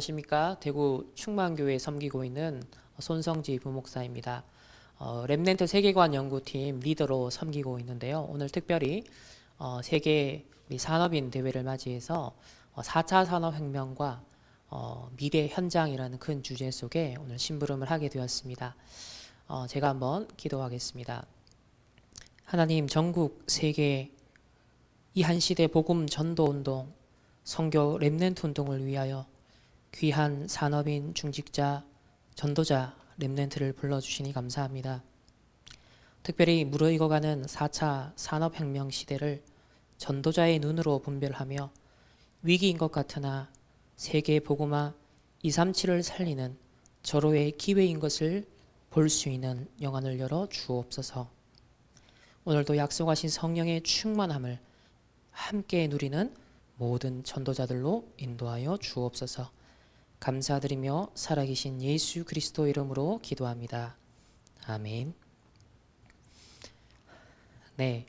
안녕하십니까. 대구 충만교회 섬기고 있는 손성지 부목사입니다. 렘넌트 세계관 연구팀 리더로 섬기고 있는데요. 오늘 특별히 세계 우리 산업인 대회를 맞이해서 4차 산업혁명과 미래 현장이라는 큰 주제 속에 오늘 심부름을 하게 되었습니다. 제가 한번 기도하겠습니다. 하나님, 전국 세계 이 한 시대 복음 전도 운동, 선교 렘넌트 운동을 위하여 귀한 산업인, 중직자, 전도자 렘넌트를 불러주시니 감사합니다. 특별히 무르익어가는 4차 산업혁명 시대를 전도자의 눈으로 분별하며 위기인 것 같으나 세계 복음화 237을 살리는 절호의 기회인 것을 볼 수 있는 영안을 열어 주옵소서. 오늘도 약속하신 성령의 충만함을 함께 누리는 모든 전도자들로 인도하여 주옵소서. 감사드리며 살아계신 예수 그리스도 이름으로 기도합니다. 아멘. 네,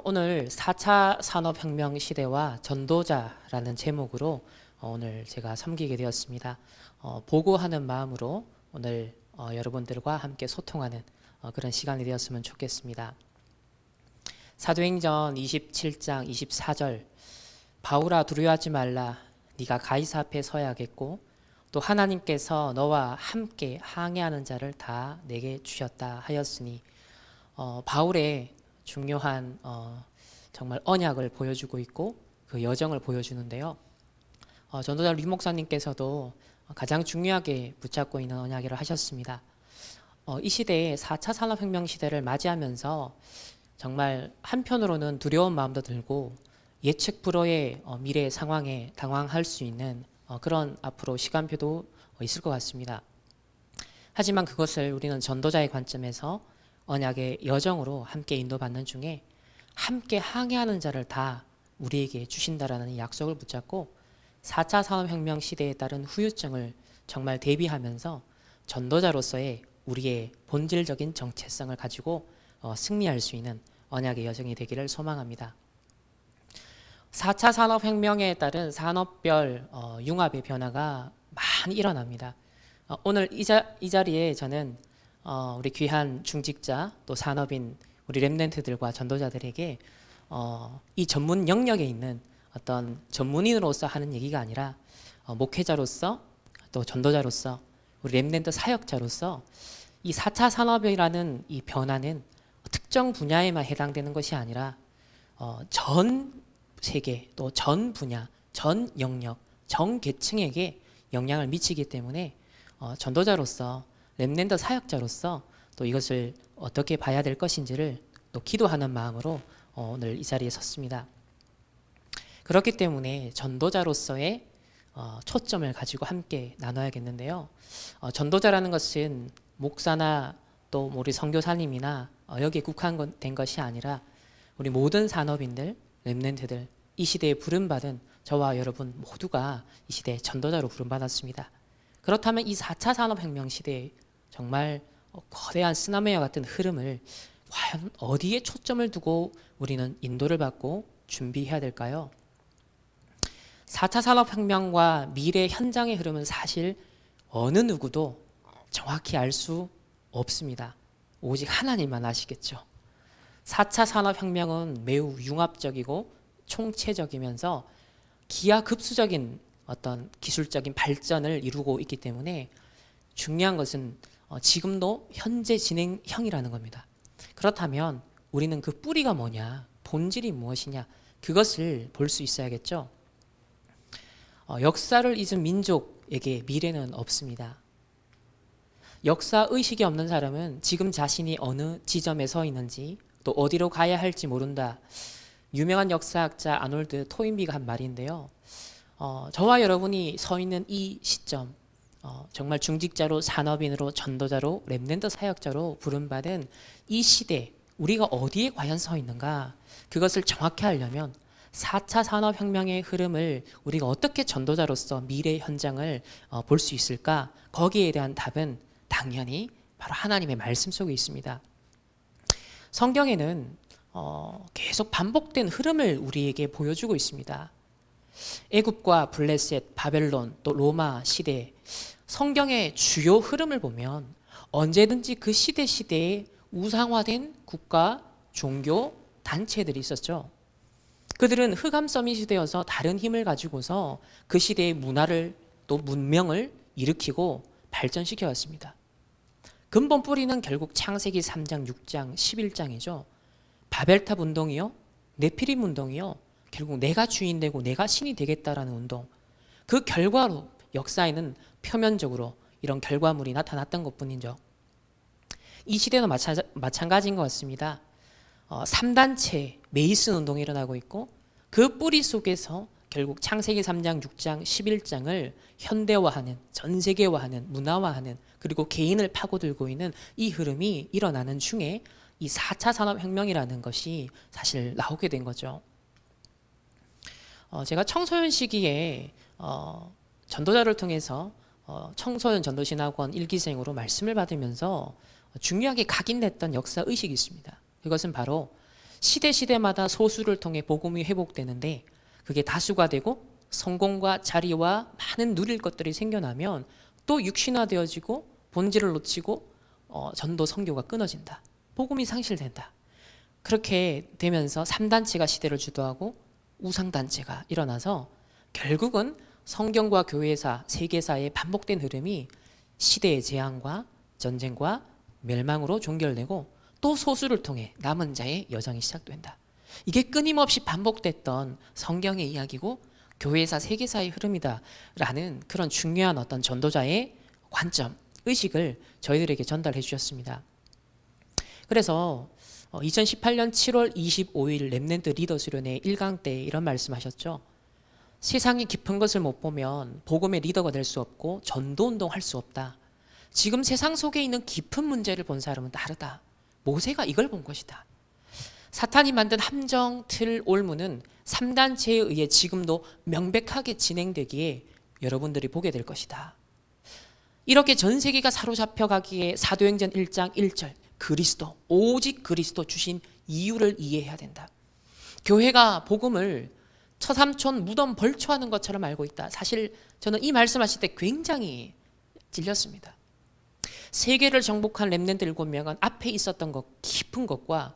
오늘 4차 산업혁명 시대와 전도자라는 제목으로 오늘 제가 섬기게 되었습니다. 보고하는 마음으로 오늘 여러분들과 함께 소통하는 그런 시간이 되었으면 좋겠습니다. 사도행전 27장 24절, 바울아 두려워하지 말라. 네가 가이사 앞에 서야겠고 또 하나님께서 너와 함께 항해하는 자를 다 내게 주셨다 하였으니 바울의 중요한 정말 언약을 보여주고 있고 그 여정을 보여주는데요. 전도자 류 목사님께서도 가장 중요하게 붙잡고 있는 언약을 하셨습니다. 이 시대에 4차 산업혁명 시대를 맞이하면서 정말 한편으로는 두려운 마음도 들고 예측 불허의 미래 상황에 당황할 수 있는 그런 앞으로 시간표도 있을 것 같습니다. 하지만 그것을 우리는 전도자의 관점에서 언약의 여정으로 함께 인도받는 중에 함께 항해하는 자를 다 우리에게 주신다라는 약속을 붙잡고 4차 산업혁명 시대에 따른 후유증을 정말 대비하면서 전도자로서의 우리의 본질적인 정체성을 가지고 승리할 수 있는 언약의 여정이 되기를 소망합니다. 4차 산업혁명에 따른 산업별 융합의 변화가 많이 일어납니다. 오늘 이 자리에 저는 우리 귀한 중직자 또 산업인 우리 렘넌트들과 전도자들에게 이 전문 영역에 있는 어떤 전문인으로서 하는 얘기가 아니라 목회자로서 또 전도자로서 우리 렘넌트 사역자로서 이 4차 산업이라는 이 변화는 특정 분야에만 해당되는 것이 아니라 전 세계 또 전 분야, 전 영역, 전 계층에게 영향을 미치기 때문에 전도자로서 렘넌트 사역자로서 또 이것을 어떻게 봐야 될 것인지를 또 기도하는 마음으로 오늘 이 자리에 섰습니다. 그렇기 때문에 전도자로서의 초점을 가지고 함께 나눠야겠는데요. 전도자라는 것은 목사나 또 우리 선교사님이나 여기에 국한된 것이 아니라 우리 모든 산업인들, 렘넌트들, 이 시대에 부름받은 저와 여러분 모두가 이 시대의 전도자로 부름받았습니다. 그렇다면 이 4차 산업혁명 시대에 정말 거대한 쓰나미와 같은 흐름을 과연 어디에 초점을 두고 우리는 인도를 받고 준비해야 될까요? 4차 산업혁명과 미래 현장의 흐름은 사실 어느 누구도 정확히 알 수 없습니다. 오직 하나님만 아시겠죠. 4차 산업혁명은 매우 융합적이고 총체적이면서 기하급수적인 어떤 기술적인 발전을 이루고 있기 때문에 중요한 것은 지금도 현재 진행형이라는 겁니다. 그렇다면 우리는 그 뿌리가 뭐냐, 본질이 무엇이냐, 그것을 볼 수 있어야겠죠. 역사를 잊은 민족에게 미래는 없습니다. 역사 의식이 없는 사람은 지금 자신이 어느 지점에 서 있는지 또 어디로 가야 할지 모른다. 유명한 역사학자 아놀드 토인비가 한 말인데요. 저와 여러분이 서 있는 이 시점, 정말 중직자로, 산업인으로, 전도자로, 렘넌트 사역자로 부름받은 이 시대, 우리가 어디에 과연 서 있는가? 그것을 정확히 하려면 4차 산업혁명의 흐름을 우리가 어떻게 전도자로서 미래 현장을 볼 수 있을까? 거기에 대한 답은 당연히 바로 하나님의 말씀 속에 있습니다. 성경에는 계속 반복된 흐름을 우리에게 보여주고 있습니다. 애굽과 블레셋, 바벨론, 또 로마 시대, 성경의 주요 흐름을 보면 언제든지 그 시대에 우상화된 국가, 종교, 단체들이 있었죠. 그들은 흑암 서밋이 되어서 다른 힘을 가지고서 그 시대의 문화를 또 문명을 일으키고 발전시켜 왔습니다. 근본 뿌리는 결국 창세기 3장, 6장, 11장이죠. 바벨탑 운동이요, 네피림 운동이요, 결국 내가 주인 되고 내가 신이 되겠다라는 운동. 그 결과로 역사에는 표면적으로 이런 결과물이 나타났던 것뿐이죠. 이 시대도 마찬가지인 것 같습니다. 3단체 메이슨 운동이 일어나고 있고 그 뿌리 속에서 결국 창세기 3장, 6장, 11장을 현대화하는, 전세계화하는, 문화화하는, 그리고 개인을 파고들고 있는 이 흐름이 일어나는 중에 이 4차 산업혁명이라는 것이 사실 나오게 된 거죠. 제가 청소년 시기에 전도자를 통해서 청소년 전도신학원 1기생으로 말씀을 받으면서 중요하게 각인됐던 역사의식이 있습니다. 그것은 바로 시대마다 소수를 통해 복음이 회복되는데 그게 다수가 되고 성공과 자리와 많은 누릴 것들이 생겨나면 또 육신화되어지고 본질을 놓치고 전도 선교가 끊어진다. 복음이 상실된다. 그렇게 되면서 3단체가 시대를 주도하고 우상단체가 일어나서 결국은 성경과 교회사, 세계사의 반복된 흐름이 시대의 재앙과 전쟁과 멸망으로 종결되고 또 소수를 통해 남은 자의 여정이 시작된다. 이게 끊임없이 반복됐던 성경의 이야기고 교회사, 세계사의 흐름이다라는 그런 중요한 어떤 전도자의 관점, 의식을 저희들에게 전달해 주셨습니다. 그래서 2018년 7월 25일 렘넌트 리더 수련회 1강 때 이런 말씀하셨죠. 세상이 깊은 것을 못 보면 복음의 리더가 될 수 없고 전도운동 할 수 없다. 지금 세상 속에 있는 깊은 문제를 본 사람은 다르다. 모세가 이걸 본 것이다. 사탄이 만든 함정, 틀, 올무는 3단체에 의해 지금도 명백하게 진행되기에 여러분들이 보게 될 것이다. 이렇게 전 세계가 사로잡혀 가기에 사도행전 1장 1절 그리스도, 오직 그리스도 주신 이유를 이해해야 된다. 교회가 복음을 처삼촌 무덤 벌초하는 것처럼 알고 있다. 사실 저는 이 말씀하실 때 굉장히 찔렸습니다. 세계를 정복한 렘넌트 7명은 앞에 있었던 것, 깊은 것과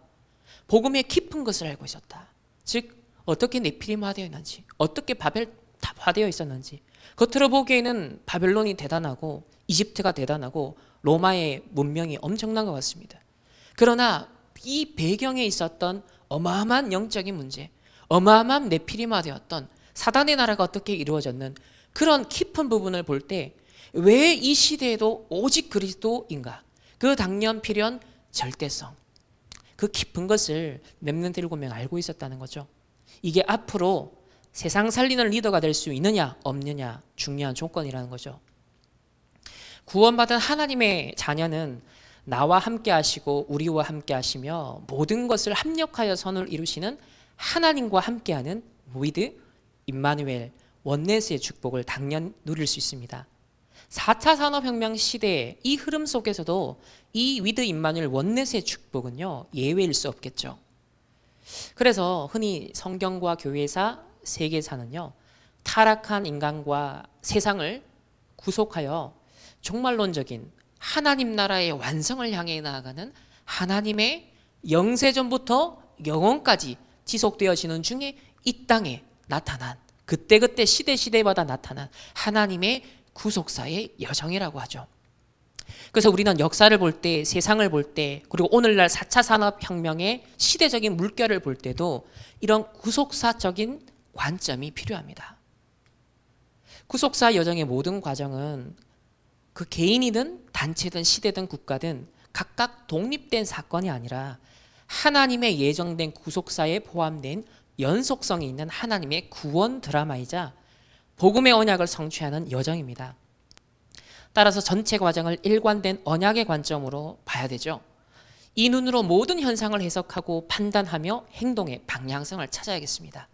복음의 깊은 것을 알고 있었다. 즉 어떻게 네피림화되어 있는지, 어떻게 바벨탑화되어 있었는지. 겉으로 보기에는 바벨론이 대단하고 이집트가 대단하고 로마의 문명이 엄청난 것 같습니다. 그러나 이 배경에 있었던 어마어마한 영적인 문제, 어마어마한 네피림화되었던 사단의 나라가 어떻게 이루어졌는 그런 깊은 부분을 볼 때 왜 이 시대에도 오직 그리스도인가? 그 당연 필연 절대성, 그 깊은 것을 렘넌트 7명 알고 있었다는 거죠. 이게 앞으로 세상 살리는 리더가 될 수 있느냐 없느냐 중요한 조건이라는 거죠. 구원받은 하나님의 자녀는 나와 함께 하시고 우리와 함께 하시며 모든 것을 합력하여 선을 이루시는 하나님과 함께하는 위드 임마누엘 원네스의 축복을 당연 누릴 수 있습니다. 4차 산업혁명 시대의 이 흐름 속에서도 이 위드 임마누엘 원네스의 축복은요 예외일 수 없겠죠. 그래서 흔히 성경과 교회사, 세계사는요 타락한 인간과 세상을 구속하여 종말론적인 하나님 나라의 완성을 향해 나아가는 하나님의 영세전부터 영원까지 지속되어지는 중에 이 땅에 나타난 그때그때 시대마다 나타난 하나님의 구속사의 여정이라고 하죠. 그래서 우리는 역사를 볼 때, 세상을 볼 때, 그리고 오늘날 4차 산업혁명의 시대적인 물결을 볼 때도 이런 구속사적인 관점이 필요합니다. 구속사 여정의 모든 과정은 그 개인이든 단체든 시대든 국가든 각각 독립된 사건이 아니라 하나님의 예정된 구속사에 포함된 연속성이 있는 하나님의 구원 드라마이자 복음의 언약을 성취하는 여정입니다. 따라서 전체 과정을 일관된 언약의 관점으로 봐야 되죠. 이 눈으로 모든 현상을 해석하고 판단하며 행동의 방향성을 찾아야겠습니다.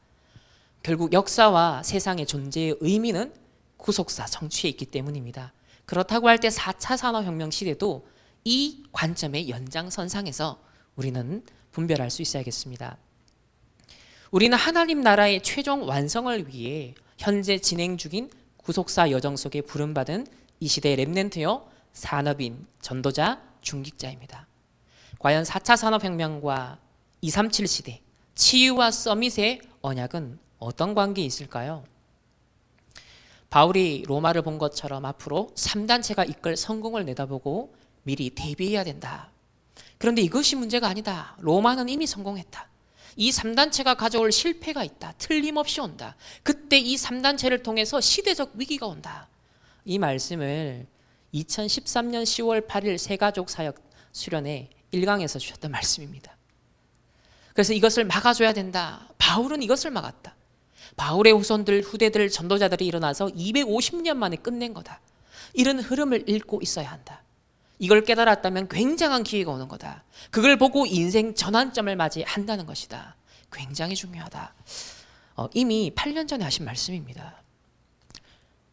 결국 역사와 세상의 존재의 의미는 구속사 성취에 있기 때문입니다. 그렇다고 할 때 4차 산업혁명 시대도 이 관점의 연장선상에서 우리는 분별할 수 있어야겠습니다. 우리는 하나님 나라의 최종 완성을 위해 현재 진행 중인 구속사 여정 속에 부름받은 이 시대의 렘넌트요, 산업인, 전도자, 중직자입니다. 과연 4차 산업혁명과 237 시대, 치유와 서밋의 언약은 어떤 관계에 있을까요? 바울이 로마를 본 것처럼 앞으로 3단체가 이끌 성공을 내다보고 미리 대비해야 된다. 그런데 이것이 문제가 아니다. 로마는 이미 성공했다. 이 3단체가 가져올 실패가 있다. 틀림없이 온다. 그때 이 3단체를 통해서 시대적 위기가 온다. 이 말씀을 2013년 10월 8일 새가족 사역 수련회 1강에서 주셨던 말씀입니다. 그래서 이것을 막아줘야 된다. 바울은 이것을 막았다. 바울의 후손들, 후대들, 전도자들이 일어나서 250년 만에 끝낸 거다. 이런 흐름을 읽고 있어야 한다. 이걸 깨달았다면 굉장한 기회가 오는 거다. 그걸 보고 인생 전환점을 맞이한다는 것이다. 굉장히 중요하다. 이미 8년 전에 하신 말씀입니다.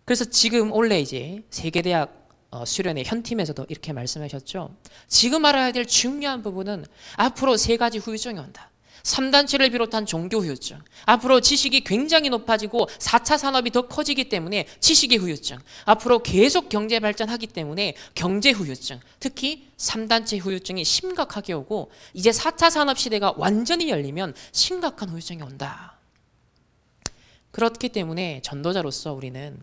그래서 지금 원래 이제 세계대학 수련회 현팀에서도 이렇게 말씀하셨죠. 지금 알아야 될 중요한 부분은 앞으로 3가지 후유증이 온다. 3단체를 비롯한 종교 후유증, 앞으로 지식이 굉장히 높아지고 4차 산업이 더 커지기 때문에 지식의 후유증, 앞으로 계속 경제 발전하기 때문에 경제 후유증, 특히 3단체 후유증이 심각하게 오고 이제 4차 산업 시대가 완전히 열리면 심각한 후유증이 온다. 그렇기 때문에 전도자로서 우리는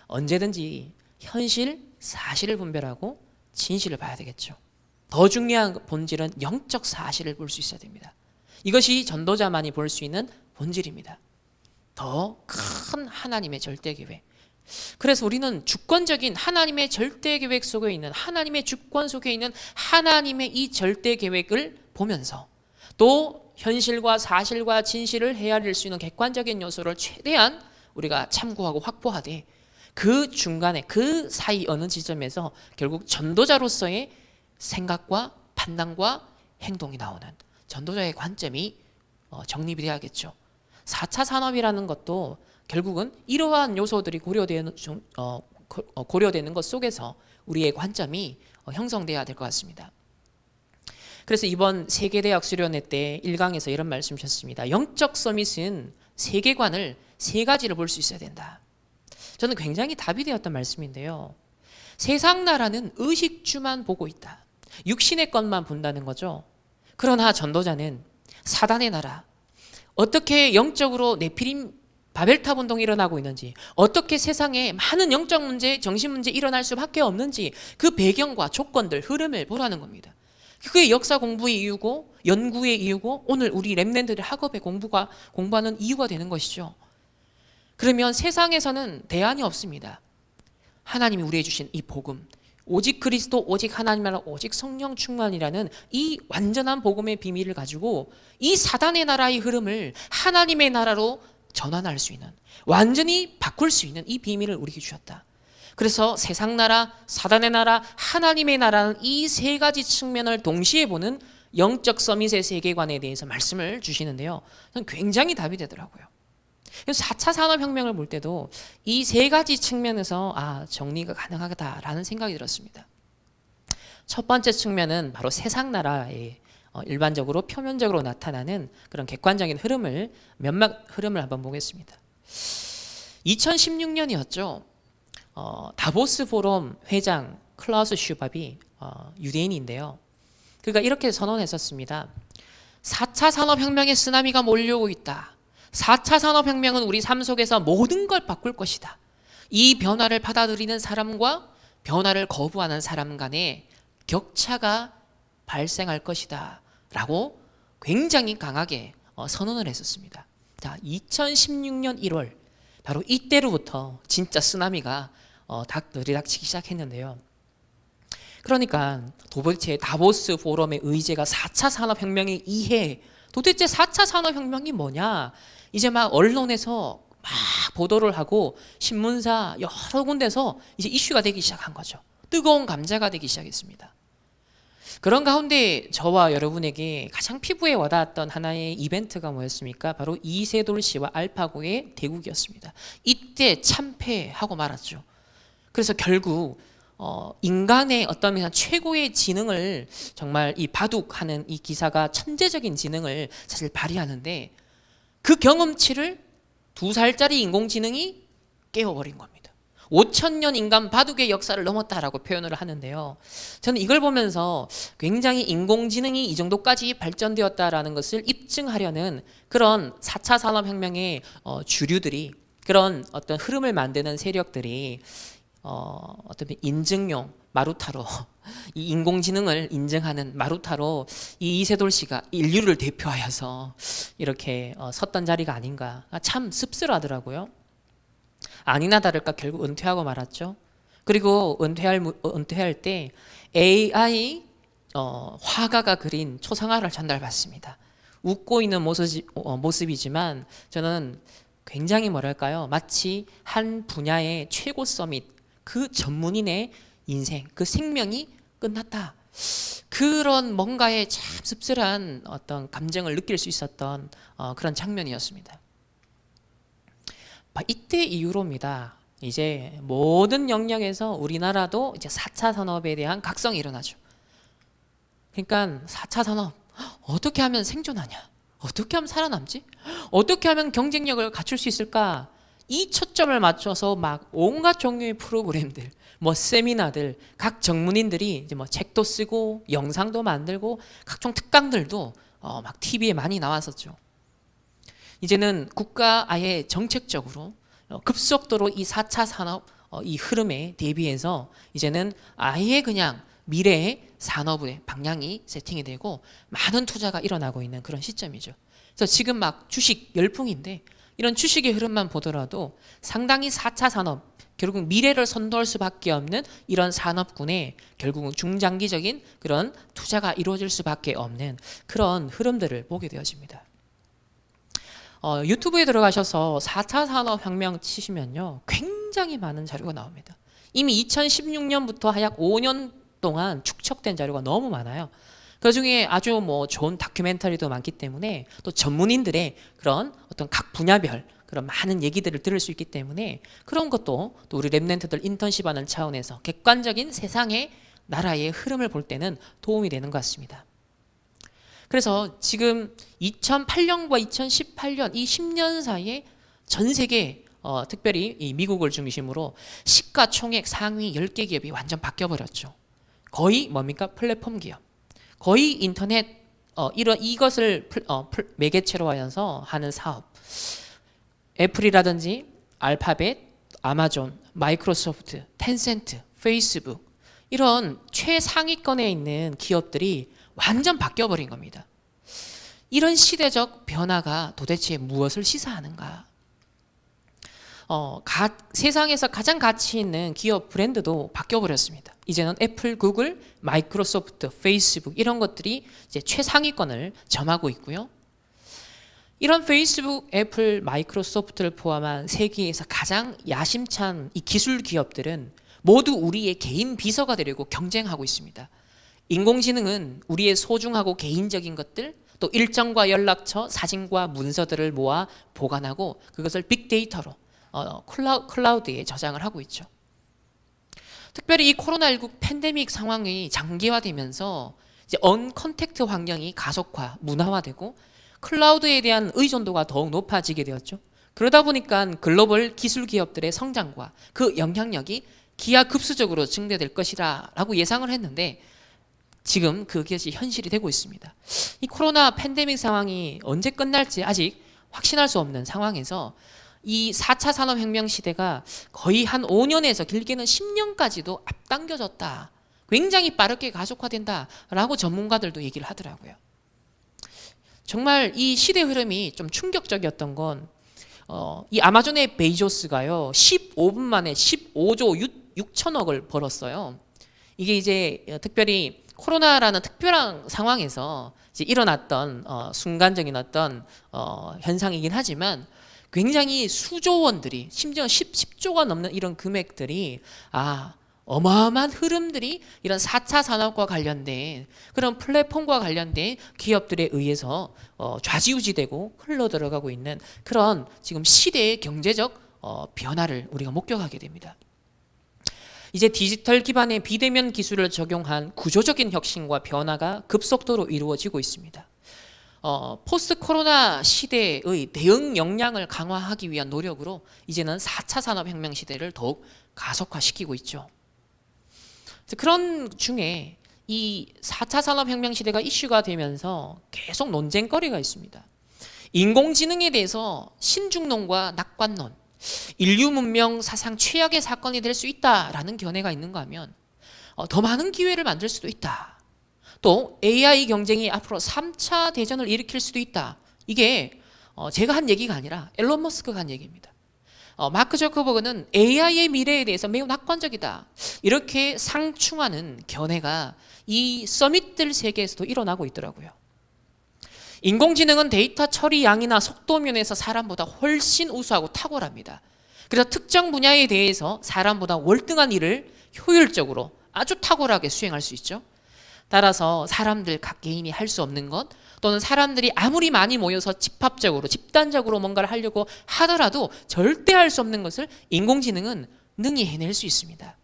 언제든지 현실, 사실을 분별하고 진실을 봐야 되겠죠. 더 중요한 본질은 영적 사실을 볼 수 있어야 됩니다. 이것이 전도자만이 볼 수 있는 본질입니다. 더 큰 하나님의 절대 계획. 그래서 우리는 주권적인 하나님의 절대 계획 속에 있는, 하나님의 주권 속에 있는 하나님의 이 절대 계획을 보면서 또 현실과 사실과 진실을 헤아릴 수 있는 객관적인 요소를 최대한 우리가 참고하고 확보하되 그 중간에, 그 사이 어느 지점에서 결국 전도자로서의 생각과 판단과 행동이 나오는 전도자의 관점이 정립이 돼야겠죠. 4차 산업이라는 것도 결국은 이러한 요소들이 고려되는 것 속에서 우리의 관점이 형성돼야 될 것 같습니다. 그래서 이번 세계대학 수련회 때 1강에서 이런 말씀 주셨습니다. 영적 서밋은 세계관을 3가지를 볼 수 있어야 된다. 저는 굉장히 답이 되었던 말씀인데요. 세상 나라는 의식주만 보고 있다. 육신의 것만 본다는 거죠. 그러나 전도자는 사단의 나라, 어떻게 영적으로 네피림 바벨탑 운동이 일어나고 있는지, 어떻게 세상에 많은 영적 문제, 정신 문제 일어날 수밖에 없는지 그 배경과 조건들, 흐름을 보라는 겁니다. 그게 역사 공부의 이유고 연구의 이유고 오늘 우리 렘넌트들의 학업의 공부하는 이유가 되는 것이죠. 그러면 세상에서는 대안이 없습니다. 하나님이 우리에게 주신 이 복음, 오직 그리스도, 오직 하나님 나라, 오직 성령 충만이라는 이 완전한 복음의 비밀을 가지고 이 사단의 나라의 흐름을 하나님의 나라로 전환할 수 있는, 완전히 바꿀 수 있는 이 비밀을 우리에게 주셨다. 그래서 세상 나라, 사단의 나라, 하나님의 나라는 이 3가지 측면을 동시에 보는 영적 서밋의 세계관에 대해서 말씀을 주시는데요. 저는 굉장히 답이 되더라고요. 4차 산업혁명을 볼 때도 이 3가지 측면에서 정리가 가능하다라는 생각이 들었습니다. 첫 번째 측면은 바로 세상 나라에 일반적으로 표면적으로 나타나는 그런 객관적인 흐름을 몇몇 흐름을 한번 보겠습니다. 2016년이었죠. 다보스 포럼 회장 클라우스 슈밥이 유대인인데요. 그가 이렇게 선언했었습니다. 4차 산업혁명의 쓰나미가 몰려오고 있다. 4차 산업혁명은 우리 삶 속에서 모든 걸 바꿀 것이다. 이 변화를 받아들이는 사람과 변화를 거부하는 사람 간의 격차가 발생할 것이다 라고 굉장히 강하게 선언을 했었습니다. 자, 2016년 1월 바로 이때로부터 진짜 쓰나미가 들이닥치기 시작했는데요. 그러니까 도대체 다보스 포럼의 의제가 4차 산업혁명의 이해, 도대체 4차 산업혁명이 뭐냐, 이제 막 언론에서 막 보도를 하고 신문사 여러 군데서 이제 이슈가 되기 시작한 거죠. 뜨거운 감자가 되기 시작했습니다. 그런 가운데 저와 여러분에게 가장 피부에 와닿았던 하나의 이벤트가 뭐였습니까? 바로 이세돌 씨와 알파고의 대국이었습니다. 이때 참패하고 말았죠. 그래서 결국 인간의 어떤 면에서 최고의 지능을, 정말 이 바둑하는 이 기사가 천재적인 지능을 사실 발휘하는데 그 경험치를 2살짜리 인공지능이 깨워버린 겁니다. 5,000년 인간 바둑의 역사를 넘었다라고 표현을 하는데요. 저는 이걸 보면서 굉장히 인공지능이 이 정도까지 발전되었다라는 것을 입증하려는 그런 4차 산업혁명의 주류들이, 그런 어떤 흐름을 만드는 세력들이 어떤 인증용 마루타로 이 인공지능을 인증하는 마루타로 이 이세돌 씨가 인류를 대표하여서 이렇게 섰던 자리가 아닌가. 참 씁쓸하더라고요. 아니나 다를까 결국 은퇴하고 말았죠. 그리고 은퇴할 때 AI 화가가 그린 초상화를 전달받습니다. 웃고 있는 모습이지만 저는 굉장히 뭐랄까요, 마치 한 분야의 최고 서밋, 그 전문인의 인생, 그 생명이 끝났다, 그런 뭔가의 참 씁쓸한 어떤 감정을 느낄 수 있었던 그런 장면이었습니다. 이때 이후로입니다. 이제 모든 영역에서 우리나라도 이제 4차 산업에 대한 각성이 일어나죠. 그러니까 4차 산업 어떻게 하면 생존하냐, 어떻게 하면 살아남지, 어떻게 하면 경쟁력을 갖출 수 있을까, 이 초점을 맞춰서 막 온갖 종류의 프로그램들, 뭐 세미나들, 각 전문인들이 이제 뭐 책도 쓰고 영상도 만들고 각종 특강들도 막 TV에 많이 나왔었죠. 이제는 국가 아예 정책적으로 급속도로 이 4차 산업 이 흐름에 대비해서 이제는 아예 그냥 미래의 산업의 방향이 세팅이 되고 많은 투자가 일어나고 있는 그런 시점이죠. 그래서 지금 막 주식 열풍인데 이런 주식의 흐름만 보더라도 상당히 4차 산업, 결국 미래를 선도할 수밖에 없는 이런 산업군에 결국은 중장기적인 그런 투자가 이루어질 수밖에 없는 그런 흐름들을 보게 되어집니다. 유튜브에 들어가셔서 4차 산업혁명 치시면요, 굉장히 많은 자료가 나옵니다. 이미 2016년부터 약 5년 동안 축적된 자료가 너무 많아요. 그 중에 아주 뭐 좋은 다큐멘터리도 많기 때문에 또 전문인들의 그런 어떤 각 분야별 그런 많은 얘기들을 들을 수 있기 때문에 그런 것도 또 우리 랩런트들 인턴십하는 차원에서 객관적인 세상의 나라의 흐름을 볼 때는 도움이 되는 것 같습니다. 그래서 지금 2008년과 2018년 이 10년 사이에 전 세계 특별히 이 미국을 중심으로 시가총액 상위 10개 기업이 완전 바뀌어버렸죠. 거의 뭡니까? 플랫폼 기업. 거의 인터넷 이것을 매개체로 하여서 하는 사업. 애플이라든지 알파벳, 아마존, 마이크로소프트, 텐센트, 페이스북, 이런 최상위권에 있는 기업들이 완전 바뀌어버린 겁니다. 이런 시대적 변화가 도대체 무엇을 시사하는가? 세상에서 가장 가치 있는 기업 브랜드도 바뀌어버렸습니다. 이제는 애플, 구글, 마이크로소프트, 페이스북 이런 것들이 이제 최상위권을 점하고 있고요. 이런 페이스북, 애플, 마이크로소프트를 포함한 세계에서 가장 야심찬 이 기술 기업들은 모두 우리의 개인 비서가 되려고 경쟁하고 있습니다. 인공지능은 우리의 소중하고 개인적인 것들, 또 일정과 연락처, 사진과 문서들을 모아 보관하고 그것을 빅데이터로 클라우드에 저장을 하고 있죠. 특별히 이 코로나19 팬데믹 상황이 장기화되면서 이제 언컨택트 환경이 가속화, 문화화되고 클라우드에 대한 의존도가 더욱 높아지게 되었죠. 그러다 보니까 글로벌 기술 기업들의 성장과 그 영향력이 기하급수적으로 증대될 것이라고 예상을 했는데 지금 그것이 현실이 되고 있습니다. 이 코로나 팬데믹 상황이 언제 끝날지 아직 확신할 수 없는 상황에서 이 4차 산업혁명 시대가 거의 한 5년에서 길게는 10년까지도 앞당겨졌다. 굉장히 빠르게 가속화된다라고 전문가들도 얘기를 하더라고요. 정말 이 시대 흐름이 좀 충격적이었던 건 이 아마존의 베이조스가요 15분 만에 15조 6천억을 벌었어요. 이게 이제 특별히 코로나라는 특별한 상황에서 이제 일어났던 순간적인 어떤 현상이긴 하지만 굉장히 수조 원들이 심지어 10조가 넘는 이런 금액들이 어마어마한 흐름들이 이런 4차 산업과 관련된 그런 플랫폼과 관련된 기업들에 의해서 좌지우지되고 흘러들어가고 있는 그런 지금 시대의 경제적 변화를 우리가 목격하게 됩니다. 이제 디지털 기반의 비대면 기술을 적용한 구조적인 혁신과 변화가 급속도로 이루어지고 있습니다. 포스트 코로나 시대의 대응 역량을 강화하기 위한 노력으로 이제는 4차 산업혁명 시대를 더욱 가속화시키고 있죠. 그런 중에 이 4차 산업혁명 시대가 이슈가 되면서 계속 논쟁거리가 있습니다. 인공지능에 대해서 신중론과 낙관론, 인류 문명 사상 최악의 사건이 될 수 있다라는 견해가 있는가 하면 더 많은 기회를 만들 수도 있다. 또 AI 경쟁이 앞으로 3차 대전을 일으킬 수도 있다. 이게 제가 한 얘기가 아니라 앨런 머스크가 한 얘기입니다. 마크 저커버그는 AI의 미래에 대해서 매우 낙관적이다. 이렇게 상충하는 견해가 이 서밋들 세계에서도 일어나고 있더라고요. 인공지능은 데이터 처리 양이나 속도 면에서 사람보다 훨씬 우수하고 탁월합니다. 그래서 특정 분야에 대해서 사람보다 월등한 일을 효율적으로 아주 탁월하게 수행할 수 있죠. 따라서 사람들 각 개인이 할 수 없는 것, 또는 사람들이 아무리 많이 모여서 집합적으로 집단적으로 뭔가를 하려고 하더라도 절대 할 수 없는 것을 인공지능은 능히 해낼 수 있습니다.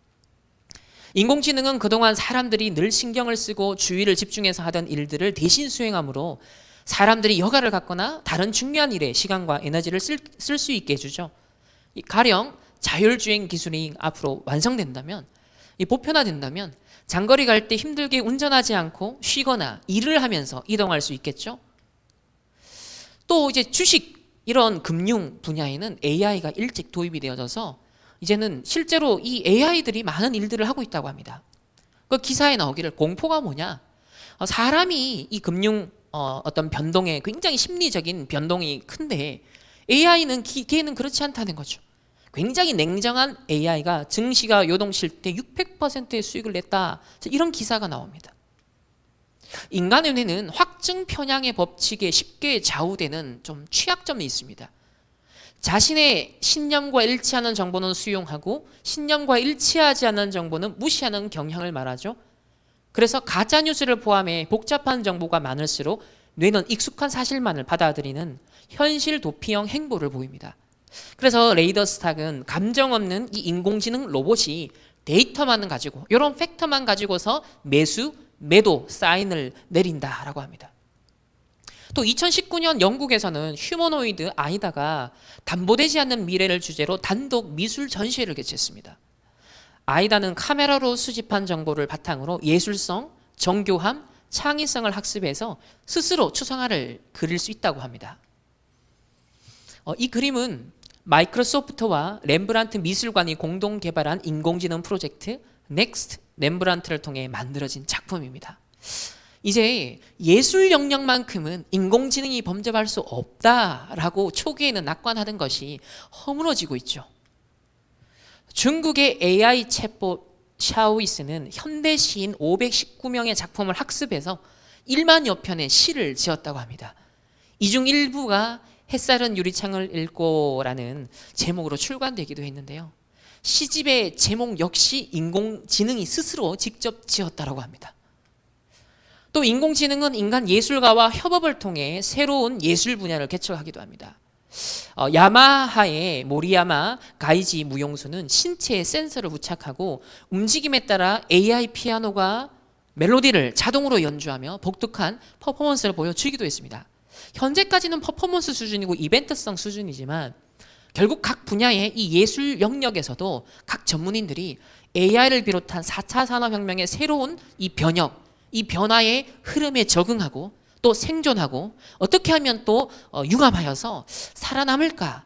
인공지능은 그동안 사람들이 늘 신경을 쓰고 주의를 집중해서 하던 일들을 대신 수행하므로 사람들이 여가를 갖거나 다른 중요한 일에 시간과 에너지를 쓸 수 있게 해주죠. 가령 자율주행 기술이 앞으로 완성된다면, 보편화된다면 장거리 갈 때 힘들게 운전하지 않고 쉬거나 일을 하면서 이동할 수 있겠죠. 또 이제 주식 이런 금융 분야에는 AI가 일찍 도입이 되어져서 이제는 실제로 이 AI들이 많은 일들을 하고 있다고 합니다. 그 기사에 나오기를 공포가 뭐냐? 사람이 이 금융 어떤 변동에 굉장히 심리적인 변동이 큰데 AI는 걔는 그렇지 않다는 거죠. 굉장히 냉정한 AI가 증시가 요동칠 때 600%의 수익을 냈다. 이런 기사가 나옵니다. 인간의 뇌는 확증 편향의 법칙에 쉽게 좌우되는 좀 취약점이 있습니다. 자신의 신념과 일치하는 정보는 수용하고 신념과 일치하지 않는 정보는 무시하는 경향을 말하죠. 그래서 가짜뉴스를 포함해 복잡한 정보가 많을수록 뇌는 익숙한 사실만을 받아들이는 현실 도피형 행보를 보입니다. 그래서 레이더스탁은 감정 없는 이 인공지능 로봇이 데이터만 가지고 이런 팩터만 가지고서 매수, 매도 사인을 내린다라고 합니다. 또 2019년 영국에서는 휴머노이드 아이다가 담보되지 않는 미래를 주제로 단독 미술 전시회를 개최했습니다. 아이다는 카메라로 수집한 정보를 바탕으로 예술성, 정교함, 창의성을 학습해서 스스로 추상화를 그릴 수 있다고 합니다. 이 그림은 마이크로소프트와 렘브란트 미술관이 공동 개발한 인공지능 프로젝트 넥스트 렘브란트를 통해 만들어진 작품입니다. 이제 예술 영역만큼은 인공지능이 범접할 수 없다라고 초기에는 낙관하던 것이 허물어지고 있죠. 중국의 AI 챗봇 샤오이스는 현대 시인 519명의 작품을 학습해서 1만여 편의 시를 지었다고 합니다. 이 중 일부가 햇살은 유리창을 읽고라는 제목으로 출간되기도 했는데요. 시집의 제목 역시 인공지능이 스스로 직접 지었다고 합니다. 또 인공지능은 인간 예술가와 협업을 통해 새로운 예술 분야를 개척하기도 합니다. 야마하의 모리야마 가이지 무용수는 신체에 센서를 부착하고 움직임에 따라 AI 피아노가 멜로디를 자동으로 연주하며 독특한 퍼포먼스를 보여주기도 했습니다. 현재까지는 퍼포먼스 수준이고 이벤트성 수준이지만 결국 각 분야의 이 예술 영역에서도 각 전문인들이 AI를 비롯한 4차 산업혁명의 새로운 이 변혁, 이 변화의 흐름에 적응하고 또 생존하고 어떻게 하면 또 융합하여서 살아남을까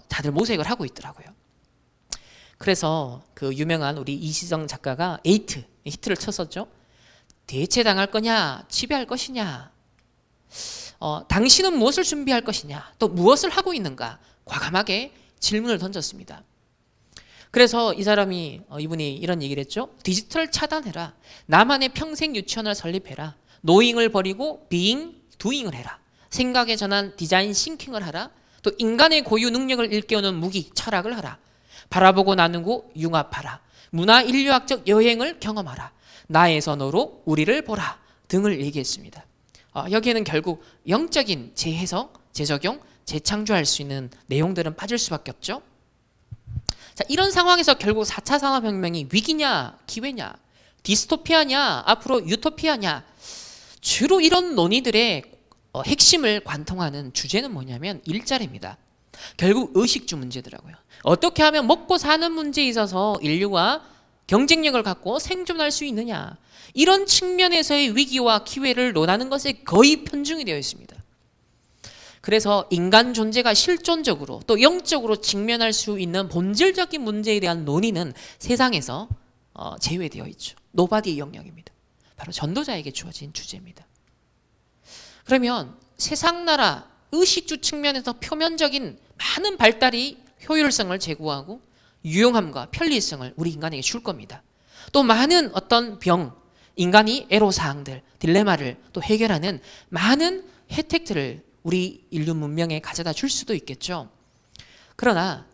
다들 모색을 하고 있더라고요. 그래서 그 유명한 우리 이시정 작가가 히트를 쳤었죠. 대체당할 거냐, 지배할 것이냐, 당신은 무엇을 준비할 것이냐, 또 무엇을 하고 있는가, 과감하게 질문을 던졌습니다. 그래서 이분이 이런 얘기를 했죠. 디지털 차단해라. 나만의 평생 유치원을 설립해라. 노잉을 버리고 비잉, 두잉을 해라. 생각의 전환, 디자인 싱킹을 하라. 또 인간의 고유 능력을 일깨우는 무기, 철학을 하라. 바라보고 나누고 융합하라. 문화 인류학적 여행을 경험하라. 나에서 너로 우리를 보라 등을 얘기했습니다. 여기에는 결국 영적인 재해석, 재적용, 재창조할 수 있는 내용들은 빠질 수밖에 없죠. 자, 이런 상황에서 결국 4차 산업혁명이 위기냐, 기회냐, 디스토피아냐, 앞으로 유토피아냐, 주로 이런 논의들의 핵심을 관통하는 주제는 뭐냐면 일자리입니다. 결국 의식주 문제더라고요. 어떻게 하면 먹고 사는 문제에 있어서 인류가 경쟁력을 갖고 생존할 수 있느냐, 이런 측면에서의 위기와 기회를 논하는 것에 거의 편중이 되어 있습니다. 그래서 인간 존재가 실존적으로 또 영적으로 직면할 수 있는 본질적인 문제에 대한 논의는 세상에서 제외되어 있죠. 노바디의 영역입니다. 바로 전도자에게 주어진 주제입니다. 그러면 세상 나라 의식주 측면에서 표면적인 많은 발달이 효율성을 제고하고 유용함과 편리성을 우리 인간에게 줄 겁니다. 또 많은 어떤 병, 인간이 애로사항들, 딜레마를 또 해결하는 많은 혜택들을 우리 인류 문명에 가져다 줄 수도 있겠죠. 그러나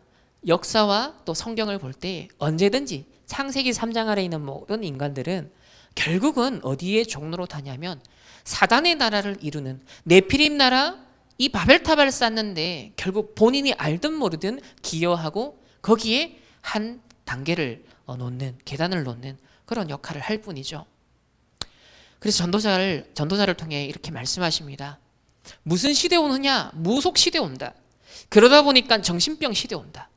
역사와 또 성경을 볼 때 언제든지 창세기 3장 아래에 있는 모든 인간들은 결국은 어디에 종로로 타냐면 사단의 나라를 이루는 네피림 나라, 이 바벨탑을 쌓는데 결국 본인이 알든 모르든 기여하고 거기에 한 단계를 놓는, 계단을 놓는 그런 역할을 할 뿐이죠. 그래서 전도자를 통해 이렇게 말씀하십니다. 무슨 시대 오느냐? 무속 시대 온다. 그러다 보니까 정신병 시대 온다.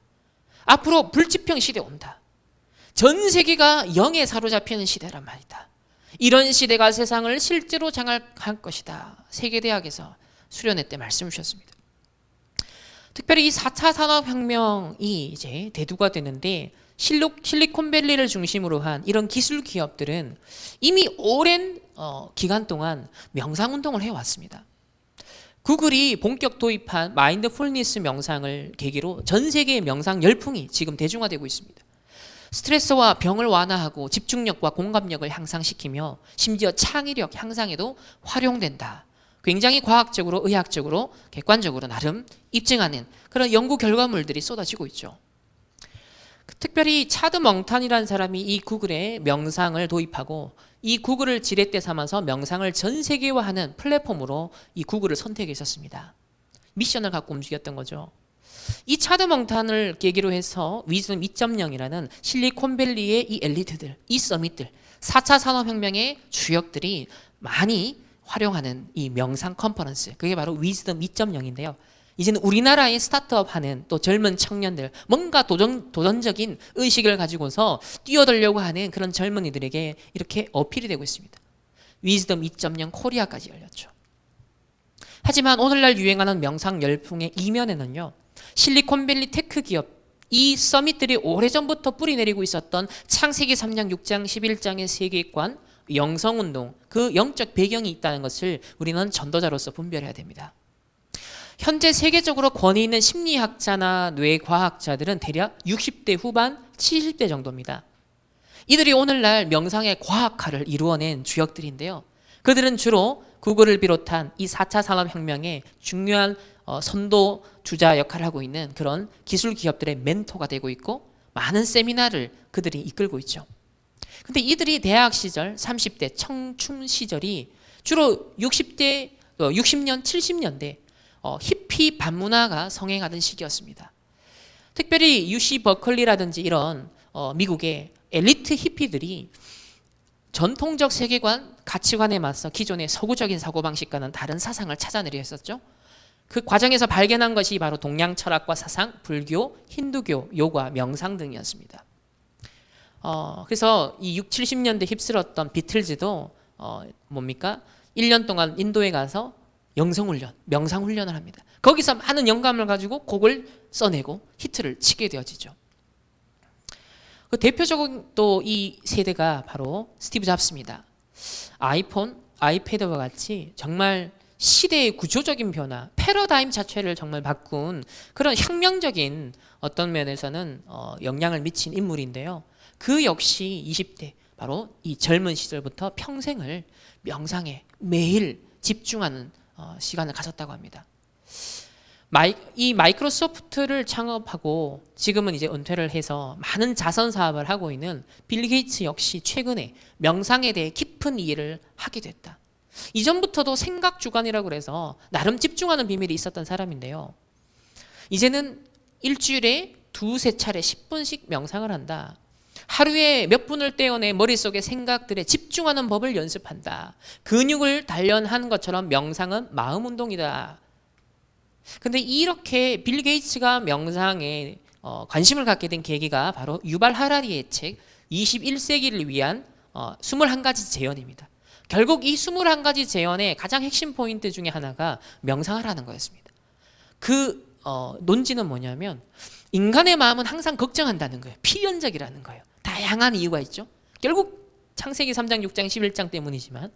앞으로 불치병 시대 온다. 전 세계가 영에 사로잡히는 시대란 말이다. 이런 시대가 세상을 실제로 장악할 것이다. 세계대학에서 수련회 때 말씀을 주셨습니다. 특별히 이 4차 산업혁명이 이제 대두가 되는데 실리콘밸리를 중심으로 한 이런 기술 기업들은 이미 오랜 기간 동안 명상운동을 해왔습니다. 구글이 본격 도입한 마인드풀니스 명상을 계기로 전 세계의 명상 열풍이 지금 대중화되고 있습니다. 스트레스와 병을 완화하고 집중력과 공감력을 향상시키며 심지어 창의력 향상에도 활용된다. 굉장히 과학적으로, 의학적으로, 객관적으로 나름 입증하는 그런 연구 결과물들이 쏟아지고 있죠. 특별히 차드 멍탄이라는 사람이 이 구글에 명상을 도입하고 이 구글을 지렛대 삼아서 명상을 전 세계화하는 플랫폼으로 이 구글을 선택했었습니다. 미션을 갖고 움직였던 거죠. 이 차드 멍탄을 계기로 해서 위즈덤 2.0이라는 실리콘밸리의 이 엘리트들, 이 서밋들, 4차 산업혁명의 주역들이 많이 활용하는 이 명상 컨퍼런스, 그게 바로 위즈덤 2.0인데요. 이제는 우리나라의 스타트업 하는 또 젊은 청년들, 뭔가 도전적인 의식을 가지고서 뛰어들려고 하는 그런 젊은이들에게 이렇게 어필이 되고 있습니다. 위즈덤 2.0 코리아까지 열렸죠. 하지만 오늘날 유행하는 명상 열풍의 이면에는요, 실리콘밸리 테크 기업, 이 서밋들이 오래전부터 뿌리내리고 있었던 창세기 3장, 6장, 11장의 세계관, 영성운동, 그 영적 배경이 있다는 것을 우리는 전도자로서 분별해야 됩니다. 현재 세계적으로 권위 있는 심리학자나 뇌과학자들은 대략 60대 후반, 70대 정도입니다. 이들이 오늘날 명상의 과학화를 이루어낸 주역들인데요. 그들은 주로 구글을 비롯한 이 4차 산업혁명의 중요한 선도 주자 역할을 하고 있는 그런 기술 기업들의 멘토가 되고 있고 많은 세미나를 그들이 이끌고 있죠. 근데 이들이 대학 시절, 30대 청춘 시절이 주로 60대, 60년, 70년대 히피 반문화가 성행하던 시기였습니다. 특별히 UC 버클리라든지 이런 미국의 엘리트 히피들이 전통적 세계관, 가치관에 맞서 기존의 서구적인 사고방식과는 다른 사상을 찾아내려 했었죠. 그 과정에서 발견한 것이 바로 동양 철학과 사상, 불교, 힌두교, 요가, 명상 등이었습니다. 그래서 이 60, 70년대 휩쓸었던 비틀즈도 뭡니까? 1년 동안 인도에 가서 영성훈련, 명상훈련을 합니다. 거기서 많은 영감을 가지고 곡을 써내고 히트를 치게 되어지죠. 그 대표적인 또 이 세대가 바로 스티브 잡스입니다. 아이폰, 아이패드와 같이 정말 시대의 구조적인 변화, 패러다임 자체를 정말 바꾼 그런 혁명적인 어떤 면에서는 영향을 미친 인물인데요. 그 역시 20대, 바로 이 젊은 시절부터 평생을 명상에 매일 집중하는 시간을 가졌다고 합니다. 이 마이크로소프트를 창업하고 지금은 이제 은퇴를 해서 많은 자선 사업을 하고 있는 빌 게이츠 역시 최근에 명상에 대해 깊은 이해를 하게 됐다. 이전부터도 생각 주관이라고 그래서 나름 집중하는 비밀이 있었던 사람인데요. 이제는 일주일에 두세 차례 10분씩 명상을 한다. 하루에 몇 분을 떼어내 머릿속에 생각들에 집중하는 법을 연습한다. 근육을 단련하는 것처럼 명상은 마음 운동이다. 근데 이렇게 빌 게이츠가 명상에 관심을 갖게 된 계기가 바로 유발 하라리의 책 21세기를 위한 21가지 제언입니다. 결국 이 21가지 제언의 가장 핵심 포인트 중에 하나가 명상을 하는 거였습니다. 그 논지는 뭐냐면 인간의 마음은 항상 걱정한다는 거예요. 필연적이라는 거예요. 다양한 이유가 있죠. 결국 창세기 3장, 6장, 11장 때문이지만,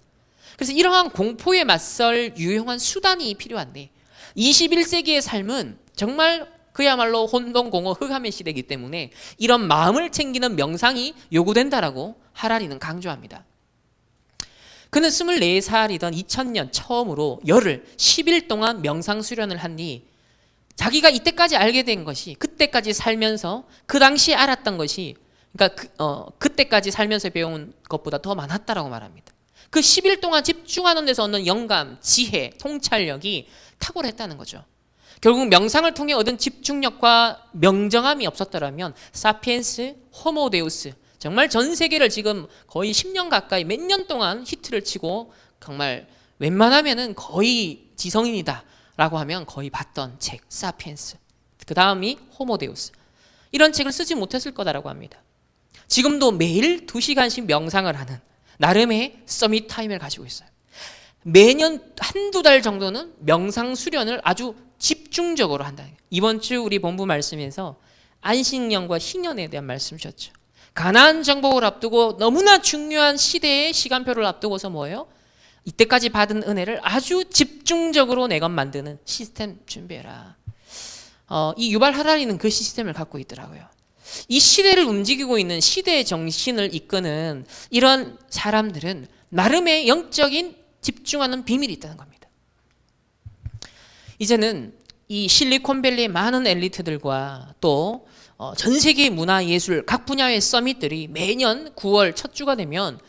그래서 이러한 공포에 맞설 유용한 수단이 필요한데 21세기의 삶은 정말 그야말로 혼돈공허 흑암의 시대이기 때문에 이런 마음을 챙기는 명상이 요구된다라고 하라리는 강조합니다. 그는 24살이던 2000년 처음으로 열흘 10일 동안 명상 수련을 한 뒤 자기가 이때까지 알게 된 것이, 그때까지 살면서 그 당시에 알았던 것이, 그러니까 그때까지 살면서 배운 것보다 더 많았다라고 말합니다. 그 10일 동안 집중하는 데서 얻는 영감, 지혜, 통찰력이 탁월했다는 거죠. 결국 명상을 통해 얻은 집중력과 명정함이 없었더라면 사피엔스, 호모데우스, 정말 전 세계를 지금 거의 10년 가까이 몇 년 동안 히트를 치고 정말 웬만하면은 거의 지성인이다 라고 하면 거의 봤던 책 사피엔스, 그 다음이 호모데우스, 이런 책을 쓰지 못했을 거다라고 합니다. 지금도 매일 2시간씩 명상을 하는 나름의 서밋 타임을 가지고 있어요. 매년 한두 달 정도는 명상 수련을 아주 집중적으로 한다. 이번 주 우리 본부 말씀에서 안식년과 희년에 대한 말씀 주셨죠. 가나안 정복을 앞두고 너무나 중요한 시대의 시간표를 앞두고서 뭐예요? 이때까지 받은 은혜를 아주 집중적으로 내가 만드는 시스템 준비해라. 이 유발 하라리는 그 시스템을 갖고 있더라고요. 이 시대를 움직이고 있는 시대의 정신을 이끄는 이런 사람들은 나름의 영적인 집중하는 비밀이 있다는 겁니다. 이제는 이 실리콘밸리의 많은 엘리트들과 또 전 세계 문화 예술 각 분야의 서밋들이 매년 9월 첫 주가 되면